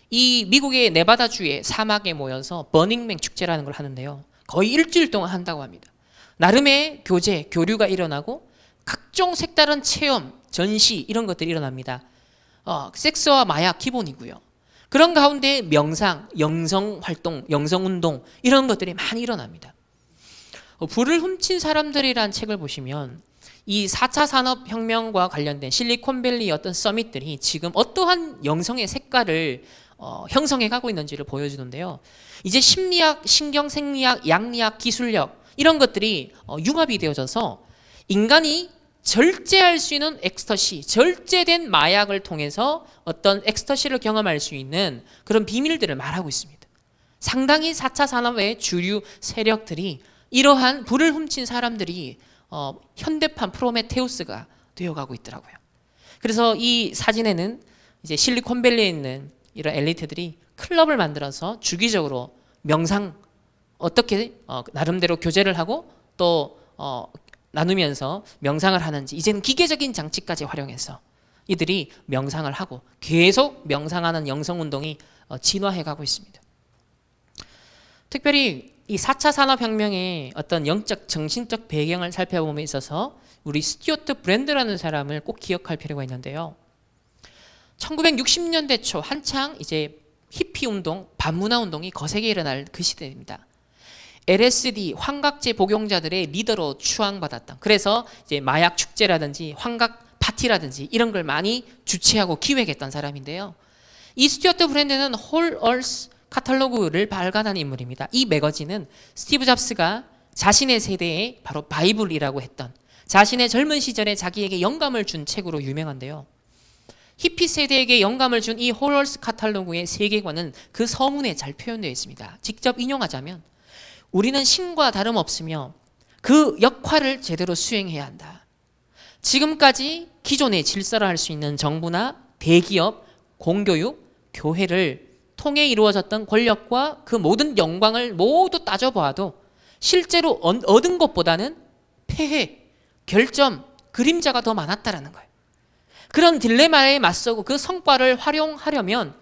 이 미국의 네바다주의 사막에 모여서 버닝맨 축제라는 걸 하는데요. 거의 일주일 동안 한다고 합니다. 나름의 교제, 교류가 일어나고 각종 색다른 체험, 전시 이런 것들이 일어납니다. 섹스와 마약 기본이고요. 그런 가운데 명상, 영성활동, 영성운동 이런 것들이 많이 일어납니다. 불을 훔친 사람들이란 책을 보시면 이 4차 산업혁명과 관련된 실리콘밸리의 어떤 서밋들이 지금 어떠한 영성의 색깔을 형성해 가고 있는지를 보여주는데요. 이제 심리학, 신경생리학, 양리학, 기술력 이런 것들이 융합이 되어져서 인간이 절제할 수 있는 엑스터시, 절제된 마약을 통해서 어떤 엑스터시를 경험할 수 있는 그런 비밀들을 말하고 있습니다. 상당히 4차 산업의 주류 세력들이 이러한 불을 훔친 사람들이 현대판 프로메테우스가 되어가고 있더라고요. 그래서 이 사진에는 이제 실리콘밸리에 있는 이런 엘리트들이 클럽을 만들어서 주기적으로 명상 어떻게 나름대로 교제를 하고 또 나누면서 명상을 하는지, 이제는 기계적인 장치까지 활용해서 이들이 명상을 하고 계속 명상하는 영성운동이 진화해 가고 있습니다. 특별히 이 4차 산업혁명의 어떤 영적 정신적 배경을 살펴봄에 있어서 우리 스튜어트 브랜드라는 사람을 꼭 기억할 필요가 있는데요. 1960년대 초 한창 이제 히피 운동, 반문화 운동이 거세게 일어날 그 시대입니다. LSD 환각제 복용자들의 리더로 추앙받았던, 그래서 이제 마약 축제라든지 환각 파티라든지 이런 걸 많이 주최하고 기획했던 사람인데요. 이 스튜어트 브랜드는 홀 얼스 카탈로그를 발간한 인물입니다. 이 매거진은 스티브 잡스가 자신의 세대에 바로 바이블이라고 했던, 자신의 젊은 시절에 자기에게 영감을 준 책으로 유명한데요. 히피 세대에게 영감을 준 이 홀 얼스 카탈로그의 세계관은 그 서문에 잘 표현되어 있습니다. 직접 인용하자면 우리는 신과 다름없으며 그 역할을 제대로 수행해야 한다. 지금까지 기존의 질서를 할 수 있는 정부나 대기업, 공교육, 교회를 통해 이루어졌던 권력과 그 모든 영광을 모두 따져보아도 실제로 얻은 것보다는 폐해, 결점, 그림자가 더 많았다라는 거예요. 그런 딜레마에 맞서고 그 성과를 활용하려면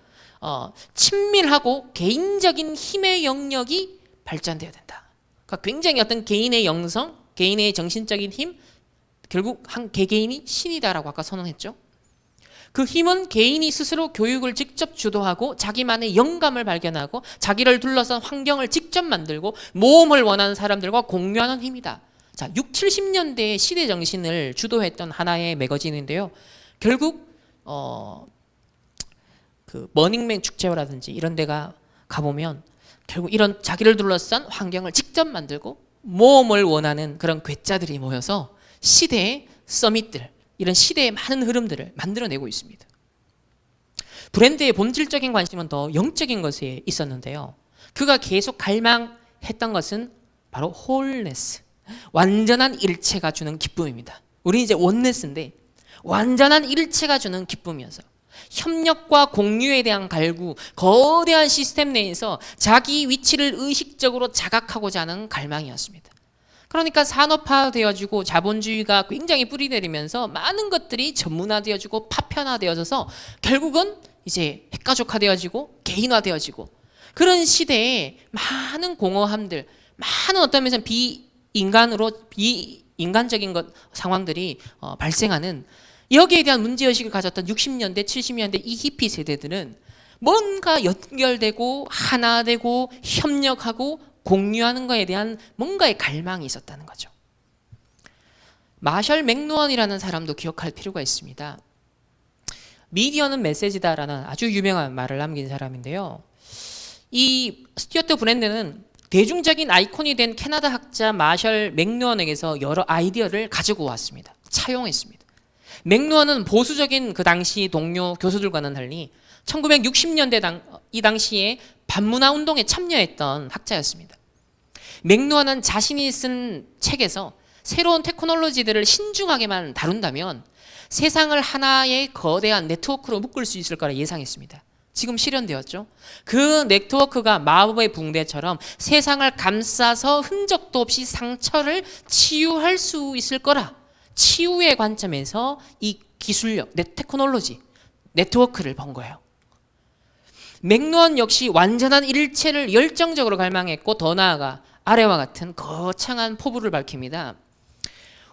친밀하고 개인적인 힘의 영역이 발전되어야 된다. 그러니까 굉장히 어떤 개인의 영성, 개인의 정신적인 힘, 결국 한 개개인이 신이다라고 아까 선언했죠. 그 힘은 개인이 스스로 교육을 직접 주도하고 자기만의 영감을 발견하고 자기를 둘러싼 환경을 직접 만들고 모험을 원하는 사람들과 공유하는 힘이다. 자, 6, 70년대의 시대 정신을 주도했던 하나의 매거진인데요. 결국 그 머닝맨 축제라든지 이런 데가 가보면 결국 이런 자기를 둘러싼 환경을 직접 만들고 모험을 원하는 그런 괴짜들이 모여서 시대의 서밋들, 이런 시대의 많은 흐름들을 만들어내고 있습니다. 브랜드의 본질적인 관심은 더 영적인 것에 있었는데요. 그가 계속 갈망했던 것은 바로 홀네스, 완전한 일체가 주는 기쁨입니다. 우리 이제 원네스인데 완전한 일체가 주는 기쁨이어서 협력과 공유에 대한 갈구, 거대한 시스템 내에서 자기 위치를 의식적으로 자각하고자 하는 갈망이었습니다. 그러니까 산업화되어지고 자본주의가 굉장히 뿌리내리면서 많은 것들이 전문화되어지고 파편화되어져서 결국은 이제 핵가족화되어지고 개인화되어지고 그런 시대에 많은 공허함들, 많은 어떤 면에서 비인간적인 상황들이 발생하는, 여기에 대한 문제의식을 가졌던 60년대, 70년대 이 히피 세대들은 뭔가 연결되고 하나되고 협력하고 공유하는 것에 대한 뭔가의 갈망이 있었다는 거죠. 마셜 맥루언이라는 사람도 기억할 필요가 있습니다. 미디어는 메시지다라는 아주 유명한 말을 남긴 사람인데요. 이 스튜어트 브랜드는 대중적인 아이콘이 된 캐나다 학자 마셜 맥루언에게서 여러 아이디어를 가지고 왔습니다. 차용했습니다. 맥루언은 보수적인 그 당시 동료 교수들과는 달리 1960년대 이 당시에 반문화 운동에 참여했던 학자였습니다. 맥루언은 자신이 쓴 책에서 새로운 테크놀로지들을 신중하게만 다룬다면 세상을 하나의 거대한 네트워크로 묶을 수 있을 거라 예상했습니다. 지금 실현되었죠. 그 네트워크가 마법의 붕대처럼 세상을 감싸서 흔적도 없이 상처를 치유할 수 있을 거라, 치유의 관점에서 이 기술력, 테크놀로지, 네트워크를 본 거예요. 맥루언 역시 완전한 일체를 열정적으로 갈망했고 더 나아가 아래와 같은 거창한 포부를 밝힙니다.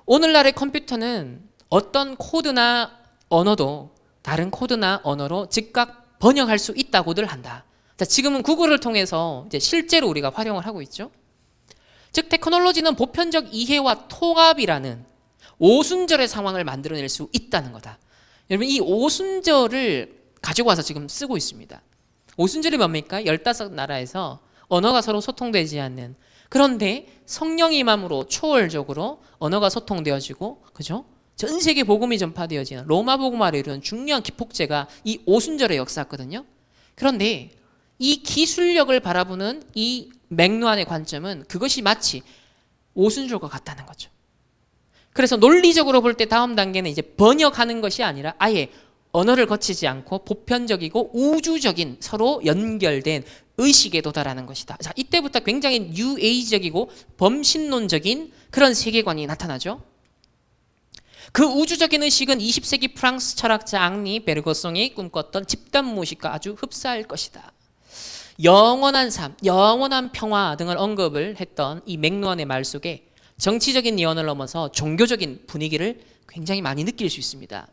오늘날의 컴퓨터는 어떤 코드나 언어도 다른 코드나 언어로 즉각 번역할 수 있다고들 한다. 자, 지금은 구글을 통해서 이제 실제로 우리가 활용을 하고 있죠. 즉 테크놀로지는 보편적 이해와 통합이라는 오순절의 상황을 만들어낼 수 있다는 거다. 여러분, 이 오순절을 가지고 와서 지금 쓰고 있습니다. 오순절이 뭡니까? 15나라에서 언어가 서로 소통되지 않는, 그런데 성령의 임함으로 초월적으로 언어가 소통되어지고, 그죠? 전 세계 복음이 전파되어지는 로마 복음화를 이루는 중요한 기폭제가 이 오순절의 역사거든요. 그런데 이 기술력을 바라보는 이 맥루언의 관점은 그것이 마치 오순절과 같다는 거죠. 그래서 논리적으로 볼 때 다음 단계는 이제 번역하는 것이 아니라 아예 언어를 거치지 않고 보편적이고 우주적인 서로 연결된 의식에 도달하는 것이다. 자, 이때부터 굉장히 뉴에이지적이고 범신론적인 그런 세계관이 나타나죠. 그 우주적인 의식은 20세기 프랑스 철학자 앙리 베르거송이 꿈꿨던 집단 무의식과 아주 흡사할 것이다. 영원한 삶, 영원한 평화 등을 언급을 했던 이 맥루언의 말 속에 정치적인 예언을 넘어서 종교적인 분위기를 굉장히 많이 느낄 수 있습니다.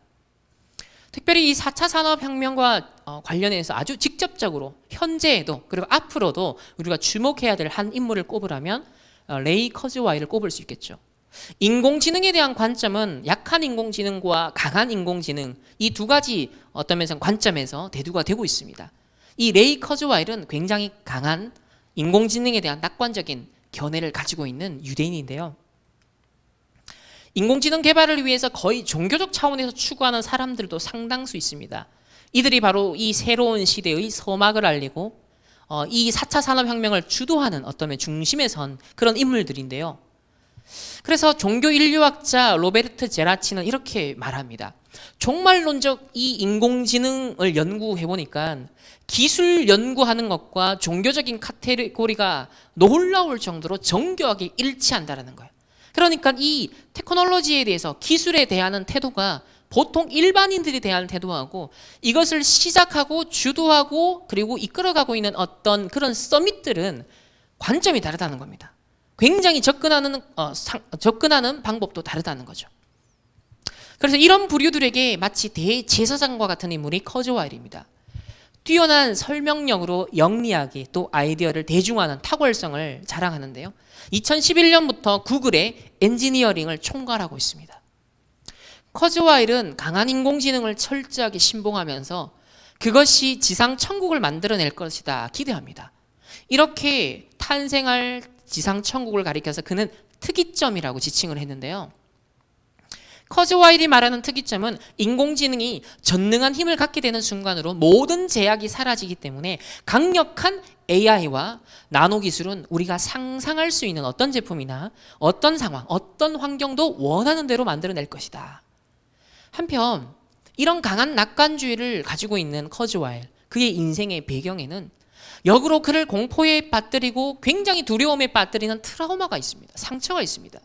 특별히 이 4차 산업혁명과 관련해서 아주 직접적으로 현재에도 그리고 앞으로도 우리가 주목해야 될 한 인물을 꼽으라면 레이 커즈와이를 꼽을 수 있겠죠. 인공지능에 대한 관점은 약한 인공지능과 강한 인공지능, 이 두 가지 어떤 면에서 관점에서 대두가 되고 있습니다. 이 레이 커즈와이는 굉장히 강한 인공지능에 대한 낙관적인 견해를 가지고 있는 유대인인데요. 인공지능 개발을 위해서 거의 종교적 차원에서 추구하는 사람들도 상당수 있습니다. 이들이 바로 이 새로운 시대의 서막을 알리고 이 4차 산업혁명을 주도하는 어떤 면 중심에 선 그런 인물들인데요. 그래서 종교인류학자 로베르트 제라치는 이렇게 말합니다. 종말론적 이 인공지능을 연구해보니까 기술 연구하는 것과 종교적인 카테고리가 놀라울 정도로 정교하게 일치한다는 거예요. 그러니까 이 테크놀로지에 대해서 기술에 대하는 태도가 보통 일반인들이 대하는 태도하고 이것을 시작하고 주도하고 그리고 이끌어가고 있는 어떤 그런 서밋들은 관점이 다르다는 겁니다. 굉장히 접근하는 방법도 다르다는 거죠. 그래서 이런 부류들에게 마치 대제사장과 같은 인물이 커즈와일입니다. 뛰어난 설명력으로 영리하게 또 아이디어를 대중화하는 탁월성을 자랑하는데요. 2011년부터 구글의 엔지니어링을 총괄하고 있습니다. 커즈와일은 강한 인공지능을 철저하게 신봉하면서 그것이 지상 천국을 만들어낼 것이다 기대합니다. 이렇게 탄생할 지상 천국을 가리켜서 그는 특이점이라고 지칭을 했는데요. 커즈와일이 말하는 특이점은 인공지능이 전능한 힘을 갖게 되는 순간으로 모든 제약이 사라지기 때문에 강력한 AI와 나노기술은 우리가 상상할 수 있는 어떤 제품이나 어떤 상황, 어떤 환경도 원하는 대로 만들어낼 것이다. 한편 이런 강한 낙관주의를 가지고 있는 커즈와일, 그의 인생의 배경에는 역으로 그를 공포에 빠뜨리고 굉장히 두려움에 빠뜨리는 트라우마가 있습니다. 상처가 있습니다.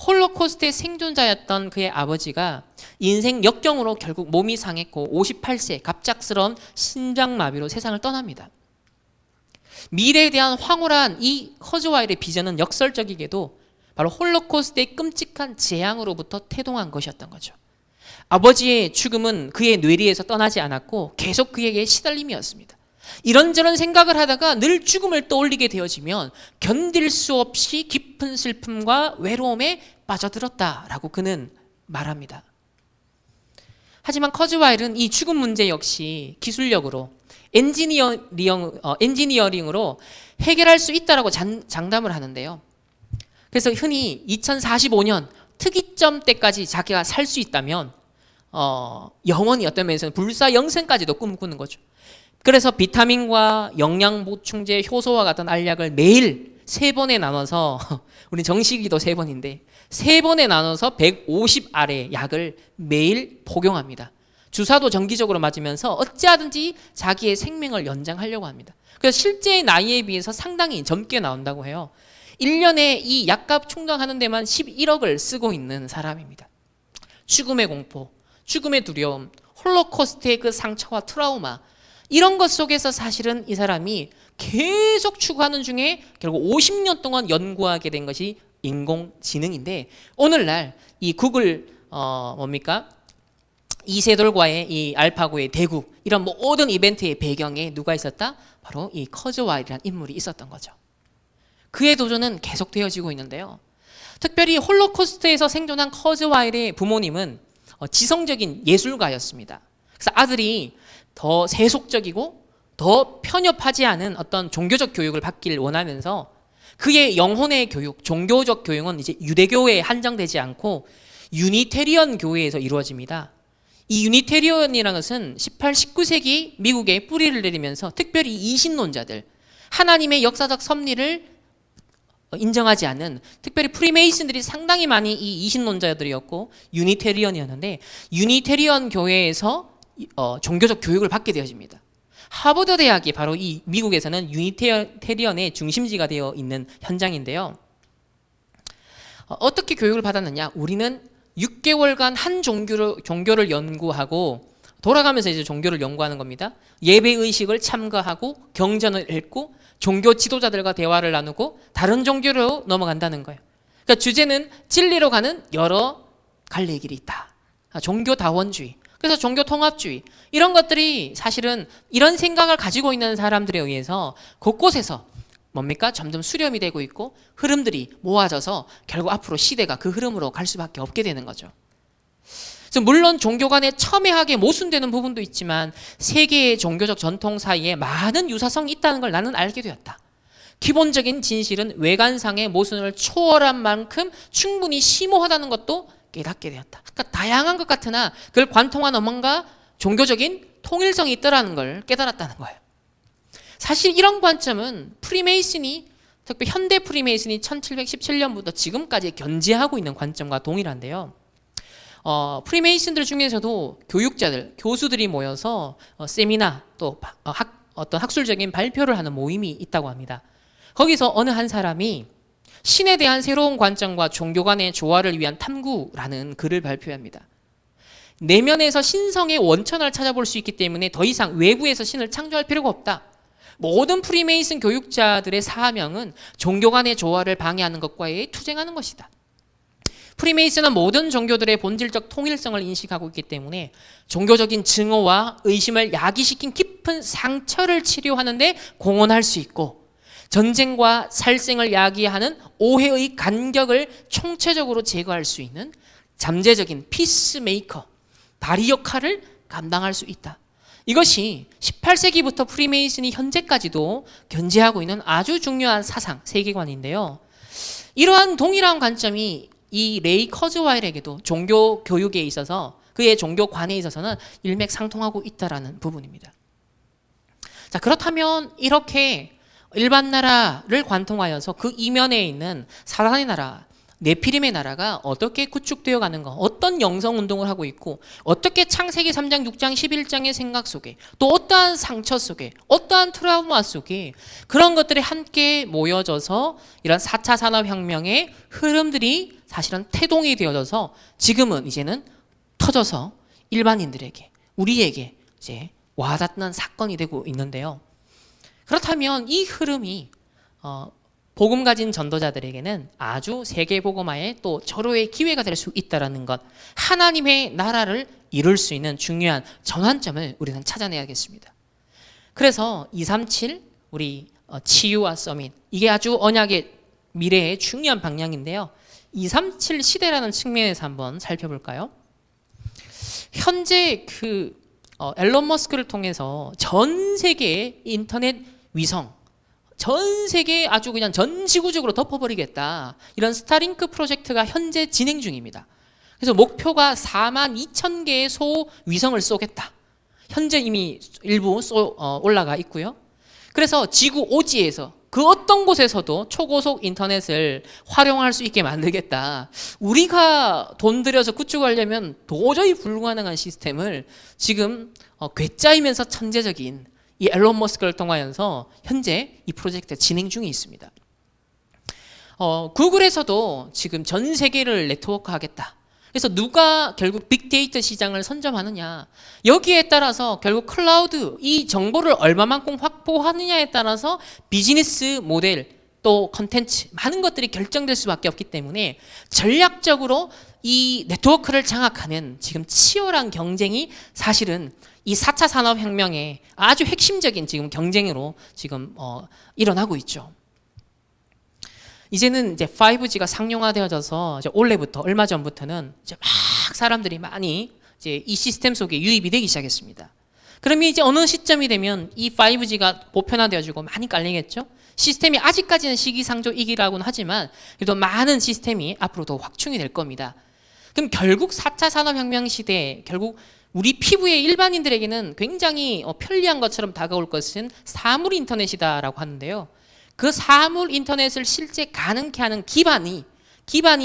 홀로코스트의 생존자였던 그의 아버지가 인생 역경으로 결국 몸이 상했고 58세 갑작스러운 심장마비로 세상을 떠납니다. 미래에 대한 황홀한 이 커즈와일의 비전은 역설적이게도 바로 홀로코스트의 끔찍한 재앙으로부터 태동한 것이었던 거죠. 아버지의 죽음은 그의 뇌리에서 떠나지 않았고 계속 그에게 시달림이었습니다. 이런저런 생각을 하다가 늘 죽음을 떠올리게 되어지면 견딜 수 없이 깊은 슬픔과 외로움에 빠져들었다라고 그는 말합니다. 하지만 커즈와일은 이 죽음 문제 역시 기술력으로 엔지니어링으로 해결할 수 있다라고 장담을 하는데요. 그래서 흔히 2045년 특이점 때까지 자기가 살 수 있다면 영원히 어떤 면에서는 불사영생까지도 꿈꾸는 거죠. 그래서 비타민과 영양 보충제, 효소와 같은 알약을 매일 3번에 나눠서 우리 정식이도 3번인데 3번에 나눠서 150알의 약을 매일 복용합니다. 주사도 정기적으로 맞으면서 어찌하든지 자기의 생명을 연장하려고 합니다. 그래서 실제 나이에 비해서 상당히 젊게 나온다고 해요. 1년에 이 약값 충당하는 데만 11억을 쓰고 있는 사람입니다. 죽음의 공포, 죽음의 두려움, 홀로코스트의 그 상처와 트라우마, 이런 것 속에서 사실은 이 사람이 계속 추구하는 중에 결국 50년 동안 연구하게 된 것이 인공지능인데, 오늘날 이 구글 이세돌과의 이 알파고의 대구, 이런 모든 이벤트의 배경에 누가 있었다? 바로 이 커즈와일이라는 인물이 있었던 거죠. 그의 도전은 계속되어지고 있는데요. 특별히 홀로코스트에서 생존한 커즈와일의 부모님은 지성적인 예술가였습니다. 그래서 아들이 더 세속적이고 더 편협하지 않은 어떤 종교적 교육을 받길 원하면서 그의 영혼의 교육, 종교적 교육은 이제 유대교에 한정되지 않고 유니테리언 교회에서 이루어집니다. 이 유니테리언이라는 것은 18, 19세기 미국에 뿌리를 내리면서 특별히 이신론자들, 하나님의 역사적 섭리를 인정하지 않는, 특별히 프리메이슨들이 상당히 많이 이 이신론자들이었고 유니테리언이었는데, 유니테리언 교회에서 종교적 교육을 받게 되어집니다. 하버드 대학이 바로 이 미국에서는 유니테리언의 중심지가 되어 있는 현장인데요. 어떻게 교육을 받았느냐? 우리는 6개월간 한 종교를 연구하고 돌아가면서 이제 종교를 연구하는 겁니다. 예배 의식을 참가하고 경전을 읽고 종교 지도자들과 대화를 나누고 다른 종교로 넘어간다는 거예요. 그러니까 주제는 진리로 가는 여러 갈래의 길이 있다. 종교 다원주의. 그래서 종교 통합주의, 이런 것들이 사실은 이런 생각을 가지고 있는 사람들에 의해서 곳곳에서 점점 수렴이 되고 있고 흐름들이 모아져서 결국 앞으로 시대가 그 흐름으로 갈 수밖에 없게 되는 거죠. 물론 종교 간에 첨예하게 모순되는 부분도 있지만 세계의 종교적 전통 사이에 많은 유사성이 있다는 걸 나는 알게 되었다. 기본적인 진실은 외관상의 모순을 초월한 만큼 충분히 심오하다는 것도 깨닫게 되었다. 그러니까 다양한 것 같으나 그걸 관통하는 뭔가 종교적인 통일성이 있다는 걸 깨달았다는 거예요. 사실 이런 관점은 프리메이슨이, 특히 현대 프리메이슨이 1717년부터 지금까지 견지하고 있는 관점과 동일한데요. 프리메이슨들 중에서도 교육자들, 교수들이 모여서 세미나 또 어떤 학술적인 발표를 하는 모임이 있다고 합니다. 거기서 어느 한 사람이 신에 대한 새로운 관점과 종교 간의 조화를 위한 탐구라는 글을 발표합니다. 내면에서 신성의 원천을 찾아볼 수 있기 때문에 더 이상 외부에서 신을 창조할 필요가 없다. 모든 프리메이슨 교육자들의 사명은 종교 간의 조화를 방해하는 것과의 투쟁하는 것이다. 프리메이슨은 모든 종교들의 본질적 통일성을 인식하고 있기 때문에 종교적인 증오와 의심을 야기시킨 깊은 상처를 치료하는데 공헌할 수 있고, 전쟁과 살생을 야기하는 오해의 간격을 총체적으로 제거할 수 있는 잠재적인 피스메이커, 다리 역할을 감당할 수 있다. 이것이 18세기부터 프리메이슨이 현재까지도 견지하고 있는 아주 중요한 사상, 세계관인데요. 이러한 동일한 관점이 이 레이 커즈와일에게도 종교 교육에 있어서, 그의 종교관에 있어서는 일맥상통하고 있다라는 부분입니다. 자, 그렇다면 이렇게 일반 나라를 관통하여서 그 이면에 있는 사단의 나라, 네피림의 나라가 어떻게 구축되어 가는가, 어떤 영성운동을 하고 있고, 어떻게 창세기 3장, 6장, 11장의 생각 속에, 또 어떠한 상처 속에, 어떠한 트라우마 속에 그런 것들이 함께 모여져서 이런 4차 산업혁명의 흐름들이 사실은 태동이 되어져서 지금은 이제는 터져서 일반인들에게, 우리에게 이제 와닿는 사건이 되고 있는데요. 그렇다면 이 흐름이 복음 가진 전도자들에게는 아주 세계복음화의 또 절호의 기회가 될 수 있다는 것, 하나님의 나라를 이룰 수 있는 중요한 전환점을 우리는 찾아내야겠습니다. 그래서 237 우리 치유와 서밋, 이게 아주 언약의 미래의 중요한 방향인데요. 237 시대라는 측면에서 한번 살펴볼까요? 현재 앨런 머스크를 통해서 전 세계의 인터넷 위성, 전 세계 아주 그냥 전 지구적으로 덮어버리겠다, 이런 스타링크 프로젝트가 현재 진행 중입니다. 그래서 목표가 42,000개의 소 위성을 쏘겠다. 현재 이미 일부 올라가 있고요. 그래서 지구 오지에서 그 어떤 곳에서도 초고속 인터넷을 활용할 수 있게 만들겠다. 우리가 돈 들여서 구축하려면 도저히 불가능한 시스템을 지금 괴짜이면서 천재적인 이 앨런 머스크를 통하여서 현재 이 프로젝트가 진행 중에 있습니다. 구글에서도 지금 전 세계를 네트워크하겠다. 그래서 누가 결국 빅데이터 시장을 선점하느냐, 여기에 따라서 결국 클라우드, 이 정보를 얼마만큼 확보하느냐에 따라서 비즈니스 모델, 또 컨텐츠, 많은 것들이 결정될 수밖에 없기 때문에 전략적으로 이 네트워크를 장악하는 지금 치열한 경쟁이 사실은 이 4차 산업혁명의 아주 핵심적인 지금 경쟁으로 지금 일어나고 있죠. 이제는 이제 5G가 상용화되어져서 이제 올해부터, 얼마 전부터는 이제 막 사람들이 많이 이제 이 시스템 속에 유입이 되기 시작했습니다. 그러면 이제 어느 시점이 되면 이 5G가 보편화되어지고 많이 깔리겠죠? 시스템이 아직까지는 시기상조이기라고는 하지만 그래도 많은 시스템이 앞으로 더 확충이 될 겁니다. 그럼 결국 4차 산업혁명 시대에 결국 우리 피부의 일반인들에게는 굉장히 편리한 것처럼 다가올 것은 사물 인터넷이다라고 하는데요. 그 사물 인터넷을 실제 가능케 하는 기반이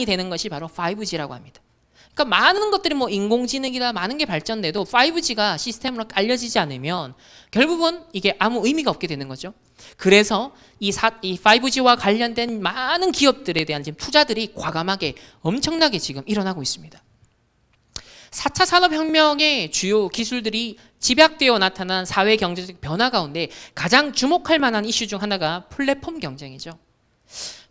되는 것이 바로 5G라고 합니다. 그러니까 많은 것들이 뭐 인공지능이다, 많은 게 발전돼도 5G가 시스템으로 깔려지지 않으면 결국은 이게 아무 의미가 없게 되는 거죠. 그래서 이 5G와 관련된 많은 기업들에 대한 지금 투자들이 과감하게 엄청나게 지금 일어나고 있습니다. 4차 산업혁명의 주요 기술들이 집약되어 나타난 사회 경제적 변화 가운데 가장 주목할 만한 이슈 중 하나가 플랫폼 경쟁이죠.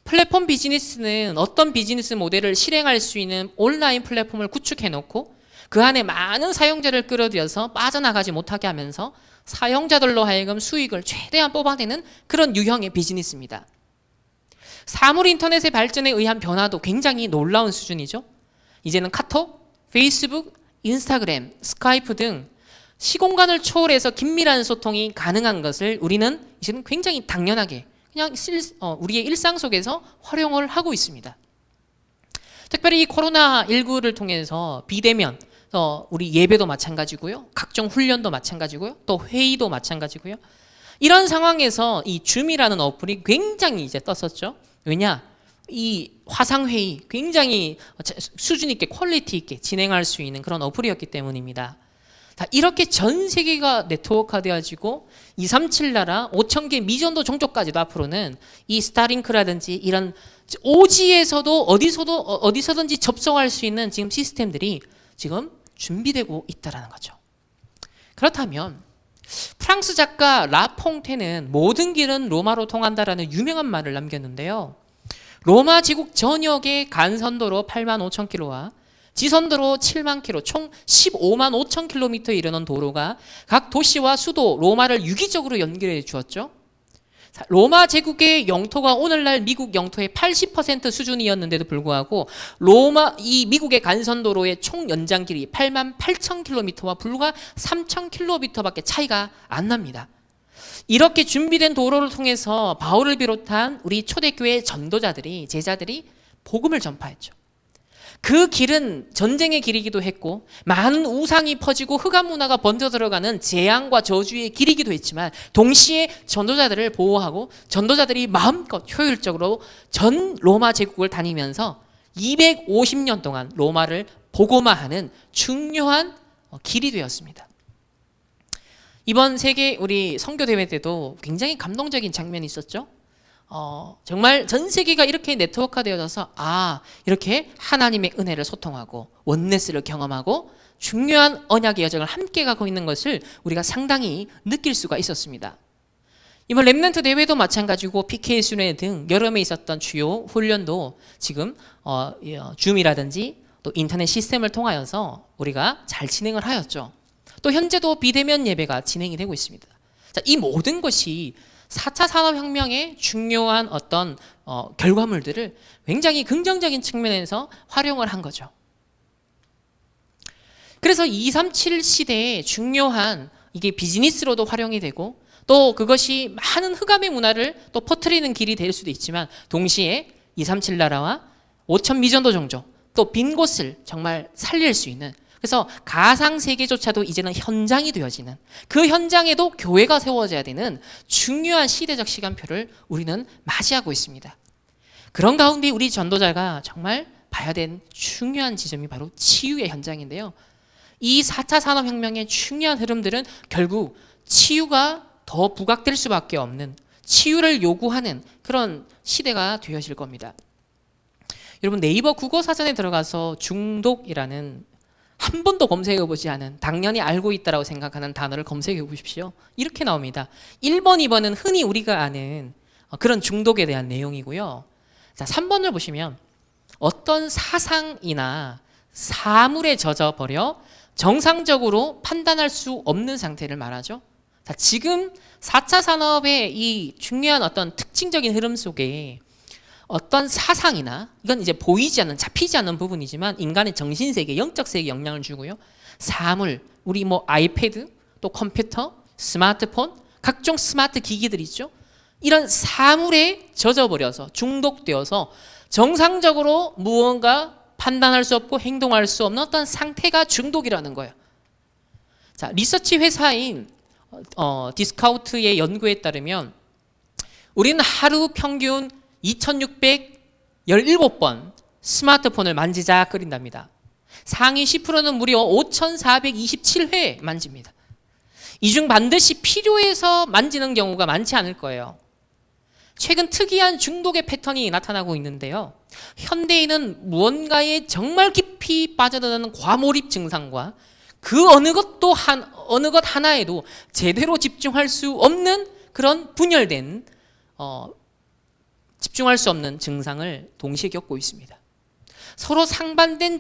플랫폼 비즈니스는 어떤 비즈니스 모델을 실행할 수 있는 온라인 플랫폼을 구축해 놓고 그 안에 많은 사용자를 끌어들여서 빠져나가지 못하게 하면서 사용자들로 하여금 수익을 최대한 뽑아내는 그런 유형의 비즈니스입니다. 사물 인터넷의 발전에 의한 변화도 굉장히 놀라운 수준이죠. 이제는 카톡, 페이스북, 인스타그램, 스카이프 등 시공간을 초월해서 긴밀한 소통이 가능한 것을 우리는 이제는 굉장히 당연하게 그냥 우리의 일상 속에서 활용을 하고 있습니다. 특별히 이 코로나19를 통해서 비대면, 우리 예배도 마찬가지고요, 각종 훈련도 마찬가지고요, 또 회의도 마찬가지고요. 이런 상황에서 이 줌이라는 어플이 굉장히 이제 떴었죠. 왜냐? 이 화상회의 굉장히 수준 있게 퀄리티 있게 진행할 수 있는 그런 어플이었기 때문입니다. 이렇게 전 세계가 네트워크화 되어지고 237 나라 5,000개 미전도 종족까지도 앞으로는 이 스타링크라든지 이런 오지에서도 어디서든지 접속할 수 있는 지금 시스템들이 지금 준비되고 있다는 거죠. 그렇다면 프랑스 작가 라퐁테는 모든 길은 로마로 통한다라는 유명한 말을 남겼는데요. 로마 제국 전역의 간선도로 8만 5천 킬로와 지선도로 7만 킬로, 총 15만 5천 킬로미터에 이르는 도로가 각 도시와 수도 로마를 유기적으로 연결해 주었죠. 로마 제국의 영토가 오늘날 미국 영토의 80% 수준이었는데도 불구하고 이 미국의 간선도로의 총 연장 길이 8만 8천 킬로미터와 불과 3천 킬로미터밖에 차이가 안 납니다. 이렇게 준비된 도로를 통해서 바울을 비롯한 우리 초대교회 전도자들이, 제자들이 복음을 전파했죠. 그 길은 전쟁의 길이기도 했고 많은 우상이 퍼지고 흑암 문화가 번져 들어가는 재앙과 저주의 길이기도 했지만 동시에 전도자들을 보호하고 전도자들이 마음껏 효율적으로 전 로마 제국을 다니면서 250년 동안 로마를 복음화하는 중요한 길이 되었습니다. 이번 세계 우리 선교대회 때도 굉장히 감동적인 장면이 있었죠. 정말 전 세계가 이렇게 네트워크가 되어져서 이렇게 하나님의 은혜를 소통하고 원네스를 경험하고 중요한 언약의 여정을 함께 가고 있는 것을 우리가 상당히 느낄 수가 있었습니다. 이번 렘넌트 대회도 마찬가지고 PK 순회 등 여름에 있었던 주요 훈련도 지금 줌이라든지 또 인터넷 시스템을 통하여서 우리가 잘 진행을 하였죠. 또 현재도 비대면 예배가 진행이 되고 있습니다. 자, 이 모든 것이 4차 산업혁명의 중요한 어떤 결과물들을 굉장히 긍정적인 측면에서 활용을 한 거죠. 그래서 237 시대에 중요한 이게 비즈니스로도 활용이 되고 또 그것이 많은 흑암의 문화를 또 퍼뜨리는 길이 될 수도 있지만 동시에 237 나라와 5천 미전도 종족 또 빈 곳을 정말 살릴 수 있는, 그래서 가상세계조차도 이제는 현장이 되어지는, 그 현장에도 교회가 세워져야 되는 중요한 시대적 시간표를 우리는 맞이하고 있습니다. 그런 가운데 우리 전도자가 정말 봐야 된 중요한 지점이 바로 치유의 현장인데요. 이 4차 산업혁명의 중요한 흐름들은 결국 치유가 더 부각될 수밖에 없는, 치유를 요구하는 그런 시대가 되어질 겁니다. 여러분 네이버 국어사전에 들어가서 중독이라는 한 번도 검색해보지 않은, 당연히 알고 있다고 생각하는 단어를 검색해 보십시오. 이렇게 나옵니다. 1번, 2번은 흔히 우리가 아는 그런 중독에 대한 내용이고요. 자, 3번을 보시면 어떤 사상이나 사물에 젖어버려 정상적으로 판단할 수 없는 상태를 말하죠. 자, 지금 4차 산업의 이 중요한 어떤 특징적인 흐름 속에 어떤 사상이나, 이건 이제 보이지 않는, 잡히지 않는 부분이지만 인간의 정신세계, 영적 세계에 영향을 주고요. 사물, 우리 아이패드, 또 컴퓨터, 스마트폰, 각종 스마트 기기들 있죠. 이런 사물에 젖어버려서 중독되어서 정상적으로 무언가 판단할 수 없고 행동할 수 없는 어떤 상태가 중독이라는 거예요. 자, 리서치 회사인 디스카우트의 연구에 따르면 우리는 하루 평균 2617번 스마트폰을 만지작거린답니다. 상위 10%는 무려 5427회 만집니다. 이 중 반드시 필요해서 만지는 경우가 많지 않을 거예요. 최근 특이한 중독의 패턴이 나타나고 있는데요. 현대인은 무언가에 정말 깊이 빠져드는 과몰입 증상과 그 어느 것 하나에도 제대로 집중할 수 없는 그런 분열된 집중할 수 없는 증상을 동시에 겪고 있습니다. 서로 상반된